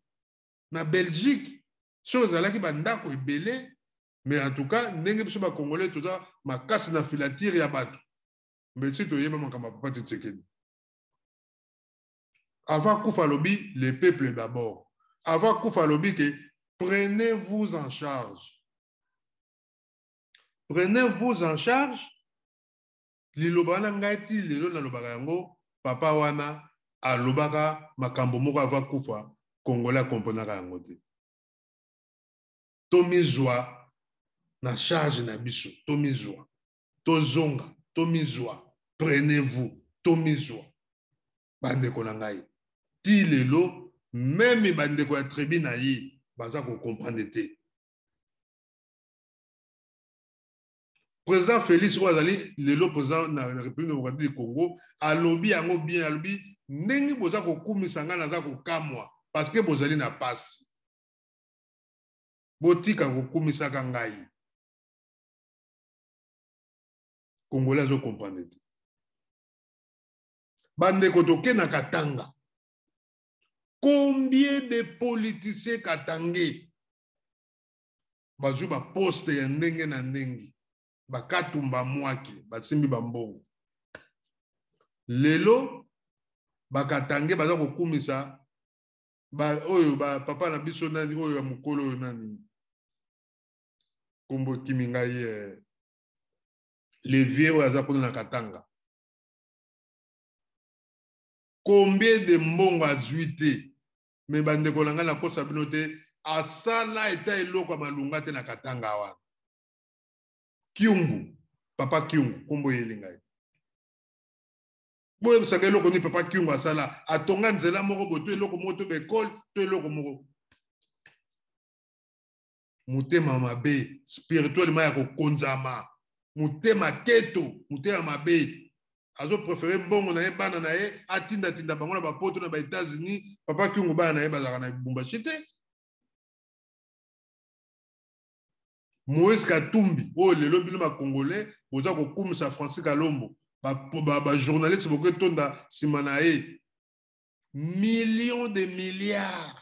na Belgique soki ezalaki bandako ebele mais en tout cas ndenge biso bakongolais toza makasi na filatire ya bato mbesi toyeba makambo ya papa Tshisekedi. Avant Koufa Lobi, le peuple d'abord. Avant Koufa Lobi, prenez-vous en charge. Prenez-vous en charge. Lilobana ngati lilo na lobaka yango papa wana alobaka makambo moko avant Koufa Congolais komponaka yango te. tomizwa na charge na biso, tomizwa, tozonga, tomizwa, prenez-vous, tomizwa. Bandeko na ngai. Ti lelo, même bandeko ya tribu na ye, baza ko comprendre te. Président Félix Ouazali, lelo président na République démocratique du Congo, alobi yango bien, alobi, ndenge boza ko kumisa nga naza ko kamwa, parce que bozali na passe. Botika ko kumisa ka ngai. Congolais zo comprendre. Bandeko toke na Katanga. Combien de politiciens katangé bazou ba poste ya ndenge na ndenge. Bakatumba mwaki, basimbi bambongo. Lelo bakatange baza kokumisa oyo papa na biso nani oyo ya mukolo oyo nani kombo kimingai les vieux oyo aza kuna na Katanga. Combien de mbongo azwi te me bandeko na ngai na kosa bino te asala eta eloko ya malunga te na Katanga wana. Kiungu, papa Kiungu, kombo yelingai. Boye saka eloko ni papa Kiungu asala, atonga nzela moko boto eloko moko to bekol, to eloko moko. Mutema mabe, spirituellement ya kokonzama. Mutema keto, mutema mabe. Azo préféré mbongo na ye bana na ye, atinda tinda bango na bapoto na ba États-Unis, papa Kiungu bana na ye bazaka na Lubumbashi te. Moïse Katumbi, oh lelo bino ba Congolais, boza ko kumisa Francis Kalombo, ba journaliste boke tonda simanae. Millions de milliards.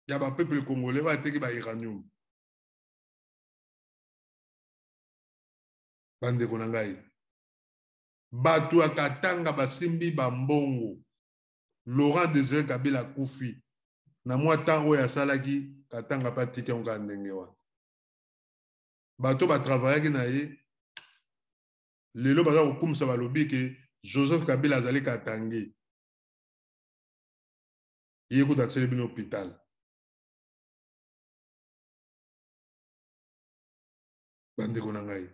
Ya ba peuple congolais va teki ba uranium. Bande konangai. Batu akatanga basimbi bambongo. Laurent Désiré Kabila kufi. Na mwa tango ya salaki Katanga patike onga ndenge wa. Bato ba travailler na ye. Lelo baza kokumisa balobi ke Joseph Kabila azali katangi. Ye ko datsele bino hôpital. Bande konangai.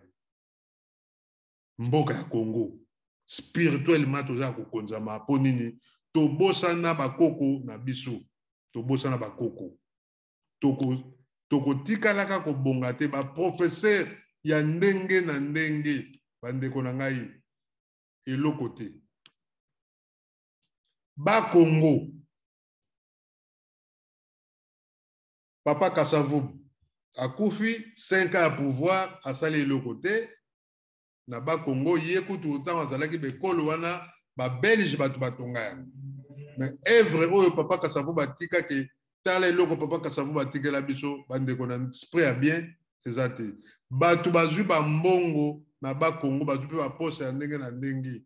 Mboka ya Congo spirituellement toza kokonzama po nini tobosa na bakoko na biso. Tobosa na bakoko. Toko tikalaka ko bonga te ba professeur ya ndenge na ndenge bandeko na ngai eloko te. Ba Congo. Papa Kasavubu akufi 5 ans à pouvoir asali eloko te. Na ba Congo ye kutu autant azalaki bekolo wana ba Belge batu batonga ya. Mais œuvre oyo papa Kasavubu batika ke tala eloko papa Kasavubu batikela biso bandeko na spray a bien ezate. Batu bazwi ba mbongo na ba Congo bazwi pe ba poste ya ndenge na ndenge.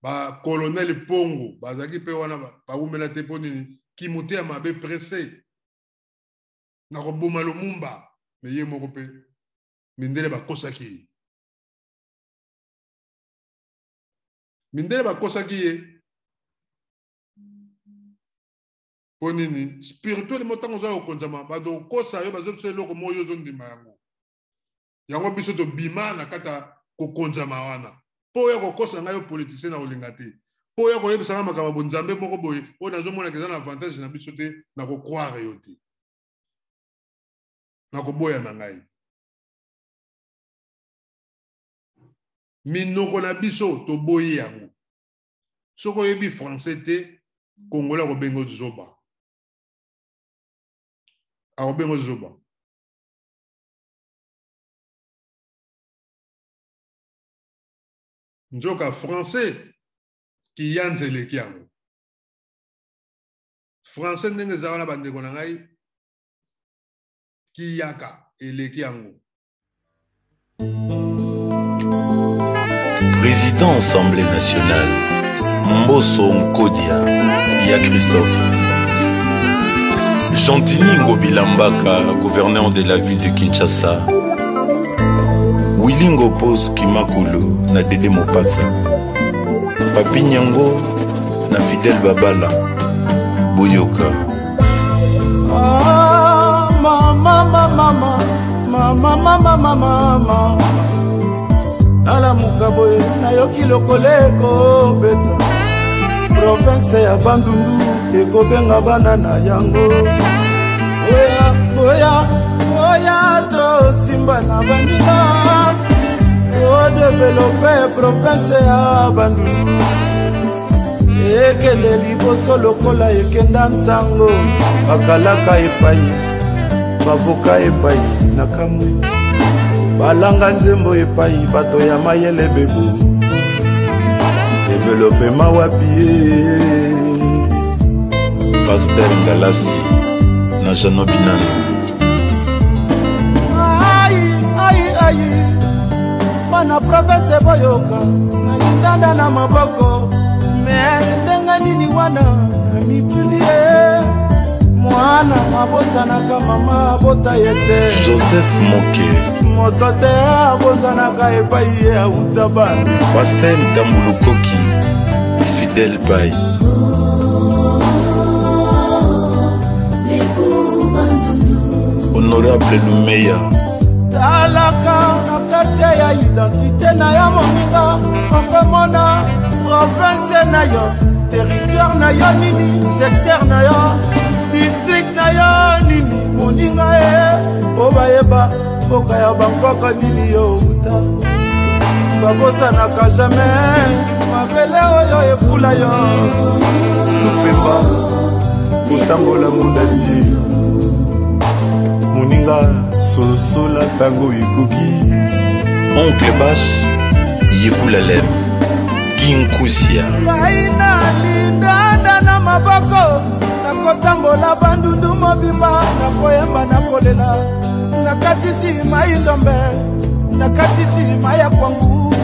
Ba colonel Pongo bazaki pe wana ba umela te poni kimuté ya mabe pressé. Na koboma Lumumba mais ye moko pe mindele ba kosaki. Mindele ba kosaki ye. Ponini spirituel motango za okonzama bado kosa yo bazo se loko moyo zo ndima yango. Yango biso to bima na kata kokonzama wana. Po ya kokosa ngayo politicien na olinga te. Po ya koyebisa nga makambo nzambe moko boye o nazo mona keza na avantage na biso te na ko croire yo te. Na ko boya na ngai. Minoko na biso to boyi yango. Soko yebi français te Congolais ko bengo zoba. A bengo zoba. Njoka français ki yanzele kiango. Français ndenge zawana bandeko na ngai ki yaka eleki yango. Président Assemblée nationale, Mbosso Nkodia, ya Christophe. Chantini Ngobilambaka, gouverneur de la ville de Kinshasa. Willy Ngopos Kimakulu, na Dede Mopasa. Papi Nyango, na Fidel Babala, Boyoka. mama nalamuka boye nayoki lokoleko beta province ya Bandundu ekobenga bana na yango oya to simba na bandina odevelope province ya Bandundu ekende liboso lokola ekenda nsango bakalaka epai bavoka epai na kamwe balanga nzembo epai bato ya mayele bebo developema wapi Pasteur Ngalasi na Jano Binano ai bana province boyoka na litanda na maboko me ndenga nini wana na mitulie mwana abosanaka mama abota yete Joseph Moke moto te abosanaka epai ye auta bana Pasteur Dambulukoki Fidèle Pai Honorable Lumeya talaka na karte ya identité na ya moninga okomona province na yo territoire na yo nini secteur na yo district na yo nini moninga po bayeba mboka ya bankoko nini yo uta babosanaka jamais mabele oyo efula yo lupemba kotambola mondati moninga sosola tango ekoki Oncle Bash Yekulalem Ginkusia ngai nalindanda na maboko nakotambola Bandundu mobimba nakoyemba nakolela nakatisi mai ndombe nakatisi mai ya kwangu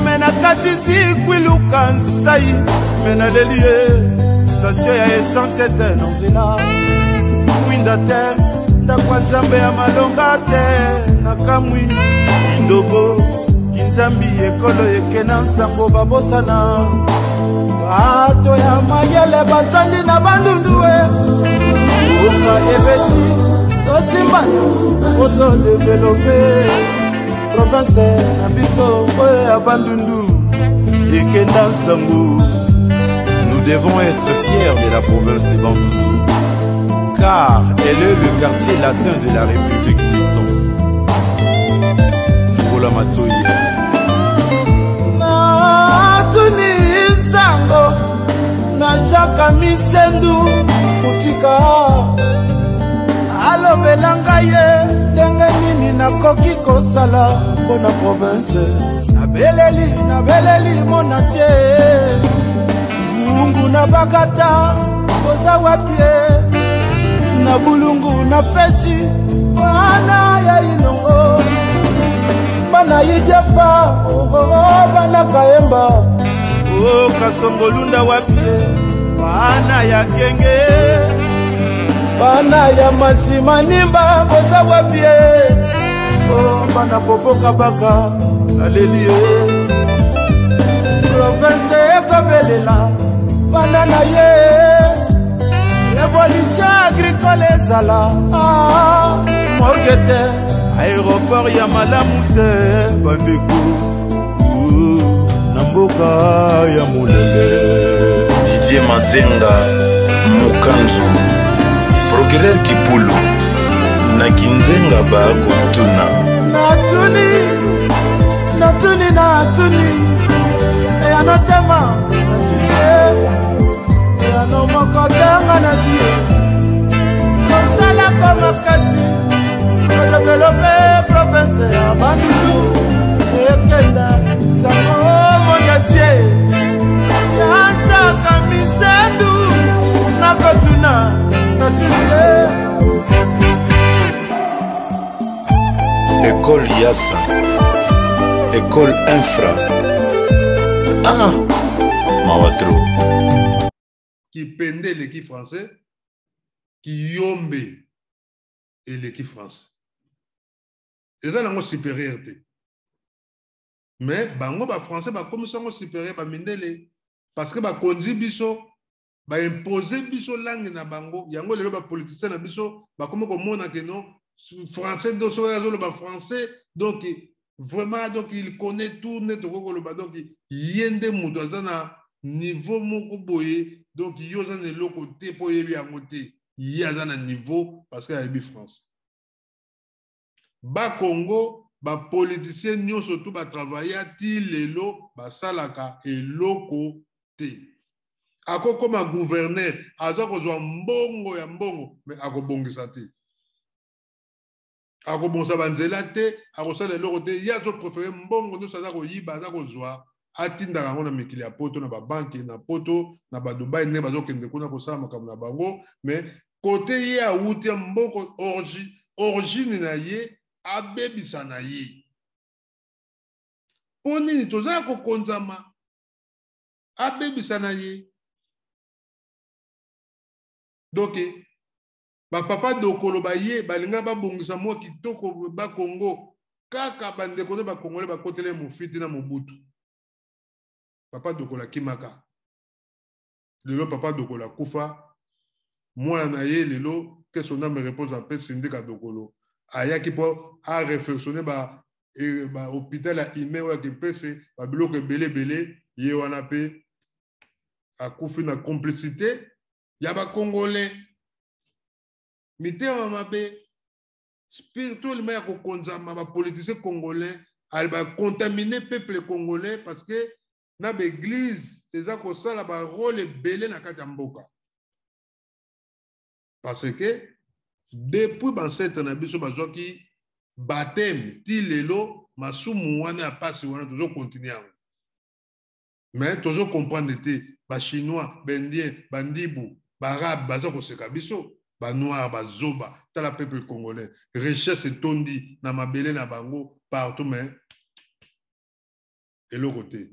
me nakatisi kwiluka nsai me naleli ye station ya essence ete na nzela kwinda te ndakwa nzambe ya malonga te nakamwi indobo kinzambi ekolo ekena nsango babosana bato ya mayele batandi na Bandundu oka ebeti tosimbana otodevelope province na biso oyo ya Bandundu ekenda nsango. Nous devons être fiers de la province de Bandundu, car elle est le quartier latin de la République, dit-on. Fugola Matoya natuni nsango na Jaka Misendu kutika alobela ngai ye ndenge nini nakoki kosala mpona province nabeleli mona tie bulungu na bakata koza wapie na bulungu na peshi bana ya inongo bana yijafa bana kayemba kasongolunda wapie bana ya kenge bana ya masima nimba koza wapie bana popoka baka alelie province ekobelela bana na ye révolution agricole ezala morgete aéroport ya malamu te bandeko na mboka ya molele Didier Mazenga Mukanzu Procureur Kipulu na Kinzenga bakotuna natuni eyanotema natuni eyanomokotanga nasie kosalaka makasi kodevelope province ya Bandundu ekenda sango monyatie ya Jaka Misendu nakotuna natuni École Yassa École Infra Mawatro qui pendait l'équipe français, qui yombe et l'équipe français. Et ça, c'est supériorité. Mais, bango ba français, ba comme ça, supérieur, ba mindele. Parce que ba konzi biso, ba imposer biso langue na bango yango lelo ba politicien na biso ba komo ko mona que non français do so yazolo ba français donc vraiment donc il connaît tout net ko lo ba donc yende muto azana niveau moko boye donc yoza ne loko te po yebi yango te yazana niveau parce que yebi France ba Congo ba politicien nyonso tout ba travailler ti lelo ba salaka eloko te ako comme gouverneur aza kozwa mbongo ya mbongo mais akobongisa te akobongisa banzela te akosala eloko te ye azo préféré mbongo nyonso aza koyiba aza kozwa atindaka yango na mikili ya poto na babanke na poto na badubai nde bazokende kuna kosala makambo na bango mais kote ye awuti ya mbongo origine na ye abebisa na ye mpo nini toza kokonzama abebisa na ye donc bapapa dokolo baye balinga babongisa mwa kitoko bakongo kaka bandeko to bakongole bakotele mofiti na mobutu papa dokolo akimaka lelo papa dokolo akufa mwana na ye lelo que son âme repose en paix sindika dokolo ayaki mpo areflexionne hôpital ya ime oyo akipese babiloko ebele ye wana mpe akufi na complicité ya bakongole mitema mabe spirituellement ya kokonzama bapoliticien congolais ali bacontamine peuple congolais parce que na baeglise eza kosala barole ebele na kati ya mboka parce que depuis bancêtre na biso bazwaki bateme ti lelo masumu wana ya pasi wana tozokontinue yango mais tozocomprendre te bachinois baindien bandibu baarabe baza koseka biso banoir bazoba tala peuple congolais richesse etondi na mabele na bango partout mais eloko te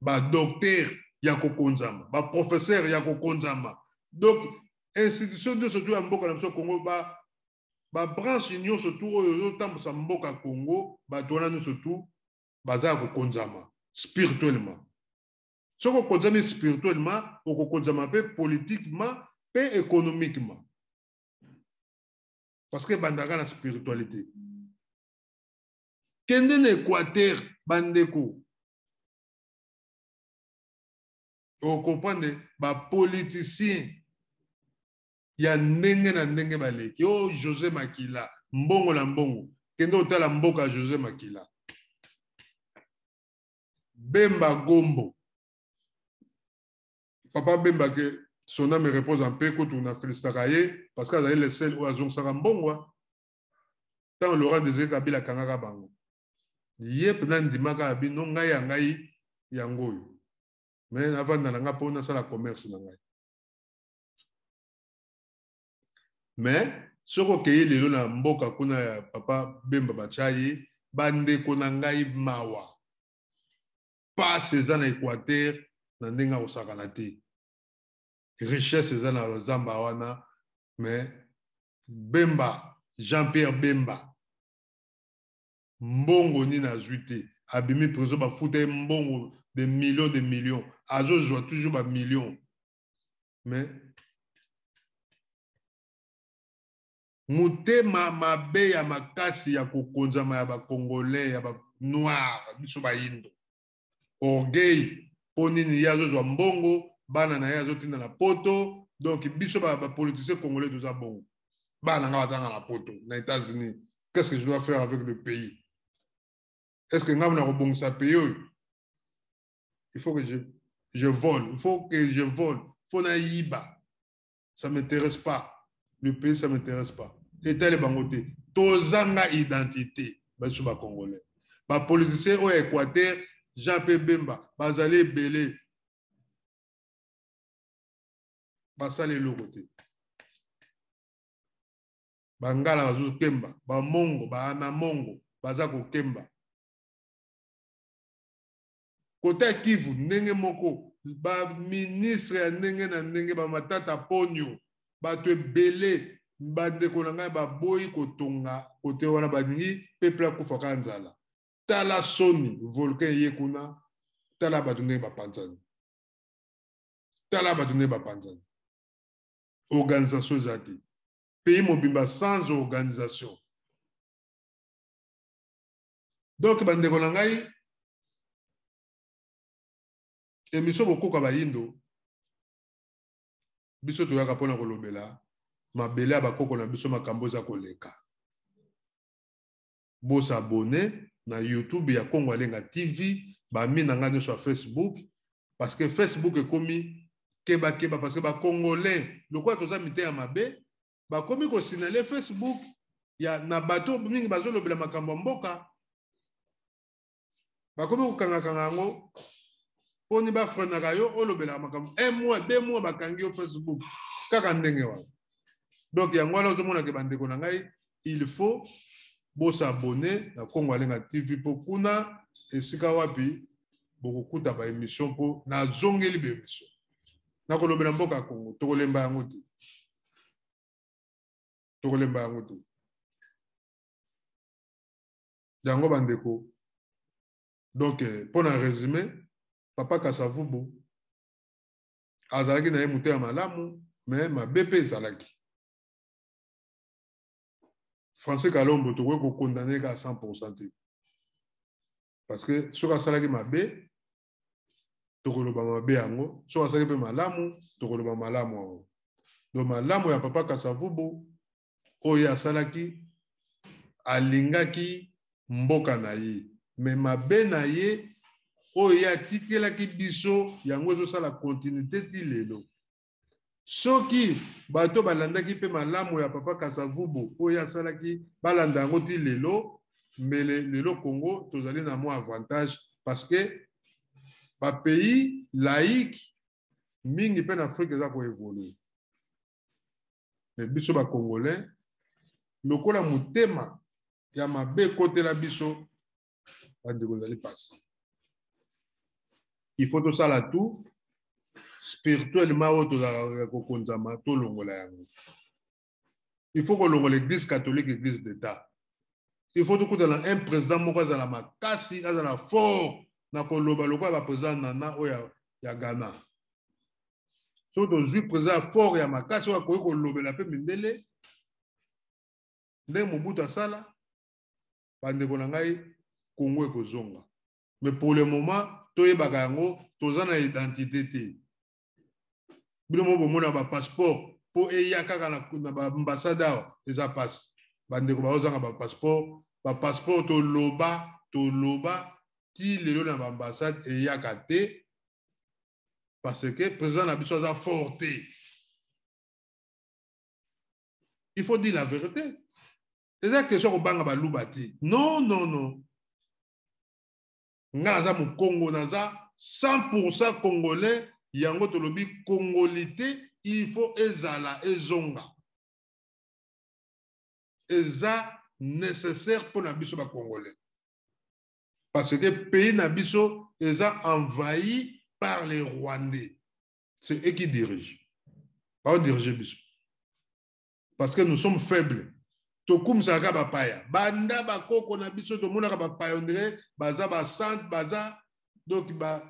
badocteur ya kokonzama baprofesseur ya kokonzama donc institution nyonso tu ya mboka na biso congo babranche nyonso tu oyo ozotambusa mboka congo bato wana nyonso tu baza ya kokonzama spirituellement soki okonzami spirituellement okokonzama mpe politiquement mpe économiquement parce que bandaka na spiritualité kende na équateur bandeko okomprendre bapoliticien ya ndenge na ndenge baleki o José Makila mbongo na mbongo kende otala mboka ya José Makila Bemba Gombo papa Bemba ke son âme repose en paix kutu na félicitaka ye parce que azali le seul oyo azongisaka mbongo ntango Laurent Désiré Kabila akangaka bango ye mpena ndimaka ya bino ngai ya ngai yango oyo mais avanda na nga mpo nasala commerce na ngai mais soki okei lelo na mboka kuna ya papa Bemba batya ye bandeko na ngai mawa pasi eza na équateur na ndenge akosakana te richesse eza na zamba wana mais Bemba Jean-Pierre Bemba mbongo nini azwi te abimi preso bafuta ye mbongo de millions azozwa toujours bamillion mais motema mabe ya makasi ya kokonzama ya bakongolais ya banoir biso bayindo orgueil mpo nini ye azozwa mbongo bana na ye azotinda na poto donc biso bapoliticien congolais toza bongo bana nga bazanga na poto na États-Unis qu'est-ce que je dois faire avec le pays est-ce que nga mona kobongisa pays oyo il faut que je vole il faut que je vole faut na yiba ça m'intéresse pas le pays ça m'intéresse pas etale bango te tozanga identité biso bakongolais bapoliticien oyo équateur Jean-Pierre Bemba bazali ebele basala eloko te bangala bazokemba bamongo baana mongo baza kokemba kote ya Kivu ndenge moko baministre ya ndenge na ndenge bamatata ponyo bato ebele bandeko na ngai baboyi kotonga kote wana baningi peuple akufaka nzala tala soni volcan ye kuna tala bato ndenge bapanzani tala batune bapanzani organisation zati pays mobimba sans organisation. Donc bandeko na ngai émission bokoka bayindo biso toyaka pona kolobela mabele ya bakoko na biso makambo za koleka. Bos abonné na YouTube ya Congo Alenga TV, ba mina ngane sur Facebook parce que Facebook est komi keba parce que ba congolais lokwa toza mite ya mabe ba komi ko signaler Facebook ya na bato mingi bazolobela makambo mboka ba komi ko kanga ngo poni ba frena kayo olobela makambo 1 mois 2 mois bakangi au Facebook kaka ndenge wa. Donc ya ngwala ozomona ke bandeko na ngai il faut bos abonné na Congo Alenga TV pour kuna esika wapi bokukuta ba émission po na zongeli be émission na kolobela mboka Congo tokolemba yango te jango bandeko. Donc pour un résumé, Papa Kasavubu azalaki na ye mutu ya malamu mais mabe pe ezalaki. Français Kalombo tokoki kokondane ka 100% parce que soki asalaki mabe tokoloba mabe yango, soki asalaki mpe malamu tokoloba malamu yango. Donc malamu ya Papa Kasavubu oyo asalaki alingaki mboka na ye, mais mabe na ye oyo atikelaki biso yango ezosala continuité ti lelo. Soki bato balandaki pe malamu ya Papa Kasavubu oyo asalaki balanda yango ti lelo, mais lelo Congo tozali na mwa avantage parce que ba pays laïque mingi pe na Afrique eza ko évoluer. Mais biso ba Congolais lokola mutema ya mabe kote la biso bandeko zali passe. Il faut tout ça là tout spirituellement auto za kokonzama to longola yango. Il faut que longola l'église catholique église d'état. Il faut tout que dans un président moko za la makasi za la fort na koloba lokwa ba président nana oya ya Ghana. So to zui président fort ya makasi wa ko kolobela pe mindele nde Mobutu asala bandeko na ngai Congo ekozonga. Mais pour le moment toyebaka yango toza na identité te. Bino mo bomona ba passeport po eya kaka na ba ambassadeur eza passe bandeko bazanga ba passeport to loba ki lelo na ba ambassade eya kate parce que président na biso za forté. Il faut dire la vérité. C'est ça que so banga ba lubati. Non. Ngala za mu Congo naza 100% congolais yango tolobi congolité, il faut ezala ezonga. Eza nécessaire pour na biso ba congolais. Parce que pays na biso eza envahi par les Rwandais. C'est eux qui dirigent. Pas diriger biso. Parce que nous sommes faibles. Tokum saka bapaya. Banda bakoko na biso to mona ka bapaya ondire baza ba sant baza donc ba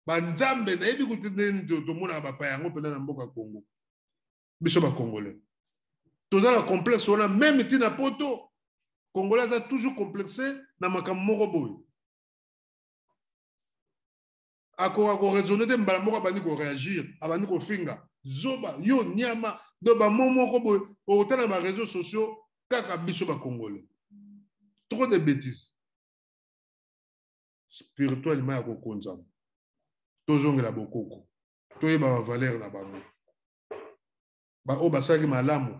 nzambe na yebi kutene to mona ka bapaya ngo pena na mboka Congo. Biso ba congolais. Toza la complexe on a même tina poto. Congolais a toujours complexé na makambo moko boy. Akora ko raisonner de mbala moko bani ko réagir, abani ko finga. Zoba yo nyama do ba momoko boy autant na ba réseaux sociaux kaka biso ba congolais. Trop de bêtises. Spirituellement ya ko konza. Tozongela bokoko. Toyeba ba valeur na bango. Ba o basaki malamu.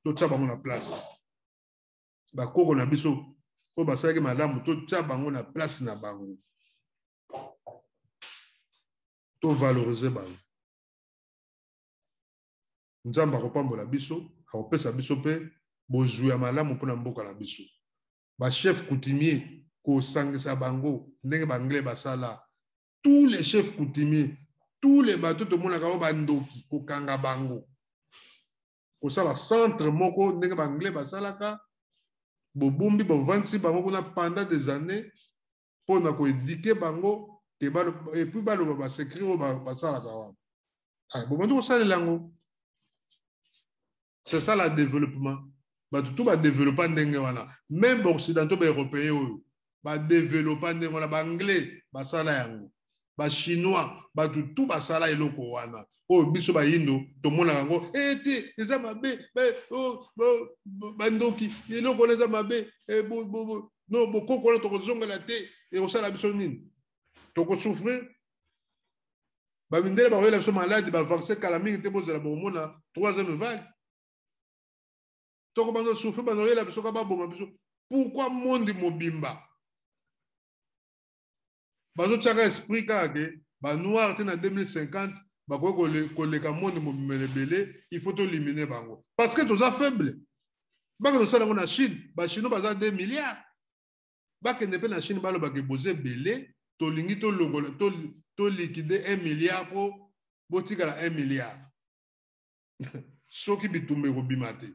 To tsa bango na place. Ba koko na biso o basaki malamu to tsa bango na place na bango. To valoriser bango. Nzamba kopambola biso, akopesa biso pe bozwa malamu pona mboka na biso. Ba chef coutumier ko sangisa bango ndenge banglais basala. Tous les chefs coutumiers, tous les bateaux de mona ka bandoki ko kanga bango. Ko sala centre moko ndenge banglais basalaka bobumbi bo 26 bango kuna pendant des années pona ko éduquer bango Et puis baloba s'écrit au basala kawa. Ah, bon maintenant ça les langues. C'est ça le développement. Bah tout va développer ndenge wana. Même occidentaux ba européens ba développer ndenge wana ba anglais basala yango. Ba chinois ba tout basala eloko wana. Oh biso ba indo to mona yango ti eza mabe bandoki eloko eza mabe no bokoko to kozonga la te et osala biso nini. Toko souffrir ba mindele ba wela biso malade ba vaccin kala mingi te bozala bomona troisième vague. Toko bando souffrir ba wela biso ka ba boma biso. Pourquoi monde mobimba bazo tchaka esprit kake ba noir te na 2050 ba ko koleka monde mobimba lebele il faut to éliminer bango parce que tous a faible ba ko sala na Chine ba chino baza 2 milliards ba ke ne pe na Chine ba lo ba ke boze belé to lingi to longola to liquider 1 milliard pour botikala 1 milliard soki bitumbe ko bimate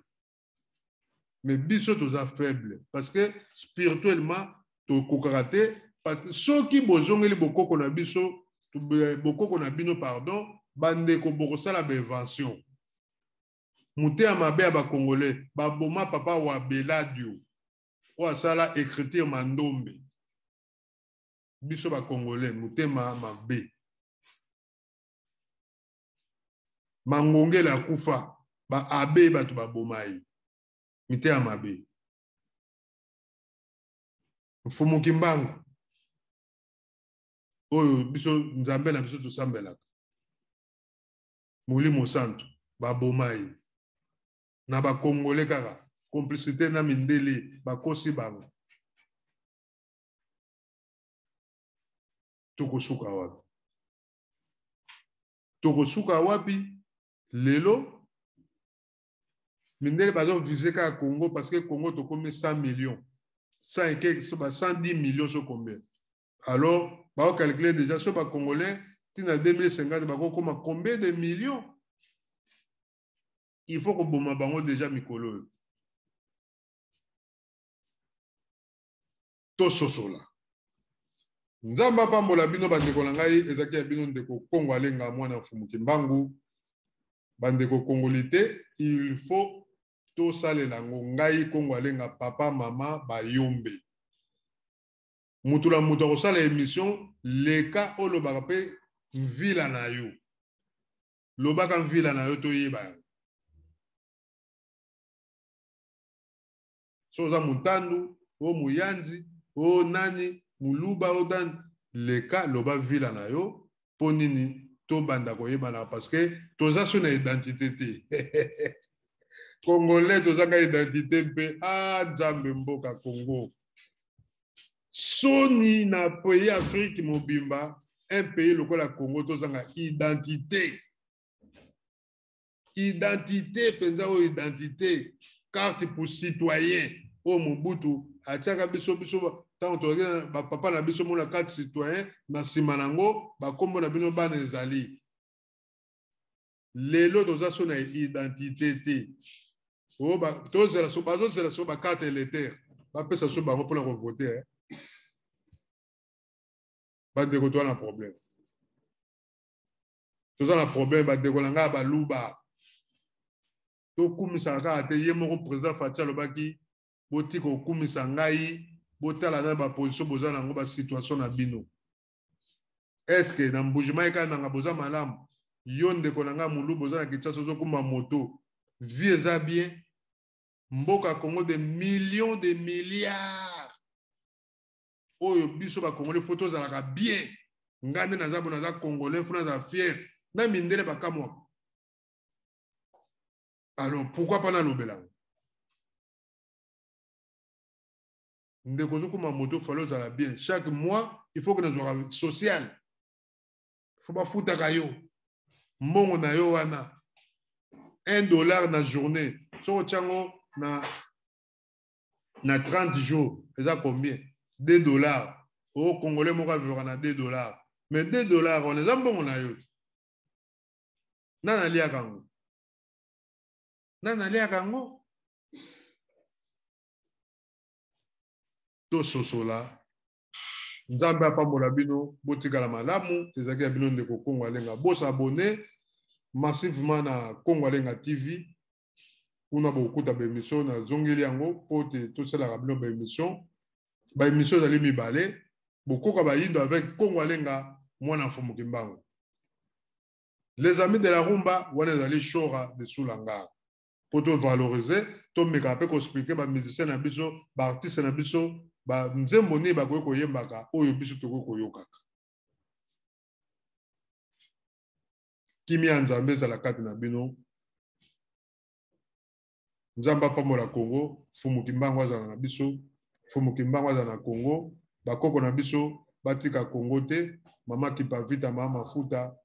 mais biso tous a faible parce que spirituellement to kokaraté parce que soki bozongeli bokoko na biso bokoko na bino pardon bande ko bokosala ba invention muté ya mabe ya ba congolais ba boma papa wa Beladio o asala écriture mandombe biso ba congolais muté ma mabe mangongela kufa ba abe batu ba bomai muté ya mabe mfumu kimbangu oyo biso nzambe na biso tosambelaka Molimo Santo babomai na ba congolais kaka complicité na mindele bakosi bango tokosuka wapi lelo mindele bazo viser ka Congo parce que Congo to comme 100 millions 110 millions sur combien alors bah on calcule déjà sur les Congolais en 2050 bah on combien de millions il faut que boma bango déjà mikolo to sosola nzamba pambola bino bandeko na ngai ezaki ya bino ndeko Kongo alenga mwana mfumu kimbangu bandeko congolité il faut to salela ngai Kongo alenga papa mama bayombe mutula mutu akosala émission leka oyo lobaka mpe mvila na yo lobaka mvila na yo toyeba so oza mutandu o muyanzi o nani muluba o dan leka loba vila na yo mpo nini tobanda koyebana parce que toza so na identité te congolais tozanga identité mpe nzambe mboka Congo soni na pays Afrique mobimba un pays lokola Congo tozanga identité penza o identité carte pour citoyen o Mobutu atiaka biso tant to ba papa na biso mona carte citoyen na sima nango ba kombo na bino bana ezali lelo toza so na identité te o ba tozela so ba carte électeur ba pesa so bango pour la voter bandeko toza na problème bandeko na ngai baluba tokumisaka kaka te ye moko président Fatia alobaki botika okumisa ngai botala na baposition boza nango basituation na bino est-ce que na mbujima eka nanga boza malamu yo ndeko na ngai mulu boza na Kinshasa ozokuma moto vie eza bien mboka Congo de millions de milliards oyo biso bakongolais fo tozalaka bien ngai nde naza bo naza congolais fo naza fier na mindele bakamwa alors pourquoi pas nalobela ndeko ozokuma moto fale ozala bien chaque mois il faut que nazwaka social fo bafutaka yo mbongo na yo wana $1 na journée soko tiango na 30 jours eza combien $2 au congolais moko avivaka na $2 mais $2 on eza mbongo na yo nana aliaka yango to sosola Nzambe apambola bino botikala malamu ezaki ya bino ndeko Kongo Alenga bos abonné massivement na Kongo Alenga TV kuna bokuta ba émission na zongeli yango pote to sala bino ba émission ezali mibale bokoka ba yindo avec Kongo Alenga mwana Fumu Kimbangu. Les amis de la rumba wana ezali shora de Sulanga pour te valoriser to meka pe ko expliquer ba musicien na biso ba artiste na biso ba nzembo ni ba ko yembaka oyo biso to ko yokaka kimi Nzambe za la kati na bino Nzamba pambola Congo Fumu Kimbangu azana na biso Fumu Kimbangu azana na Congo ba koko na biso batika Congo te mama Kipavita mama Mafuta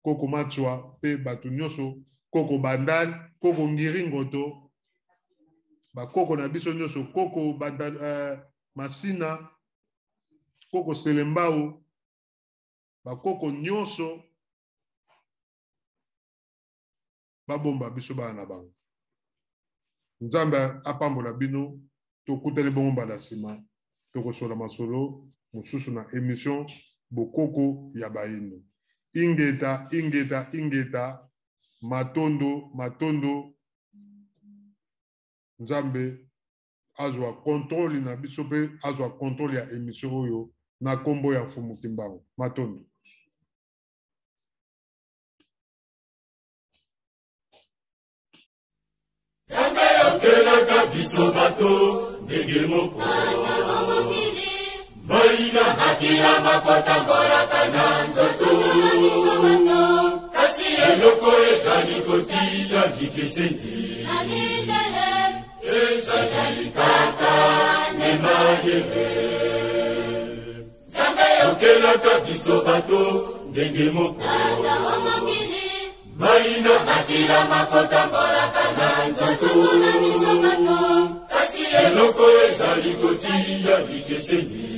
Koko Machwa pe batu nyoso Koko Bandal Koko Ngiringoto ba koko na biso nyoso Koko Bandal Masina Koko Selembao ba koko nyoso babomba biso bana bango Nzambe apambola bino tokutele bongo bana sima tokosola masolo mosusu na émission bokoko ya bayindo ingeta matondo Nzambe azwa contrôle na biso pe azwa contrôle ya émission oyo na kombo ya Fumu Kimbangu matondo Nzambe yokelaka biso bato ndenge moko Moina makila makota mbolaka na nzoto Kasi eloko ezali kotia vikesendi ezali kaka nemayele Nzambe yokelaka biso bato ndenge moko Moina makila makota mbolaka na nzoto Kasi eloko ezali kotia vikesendi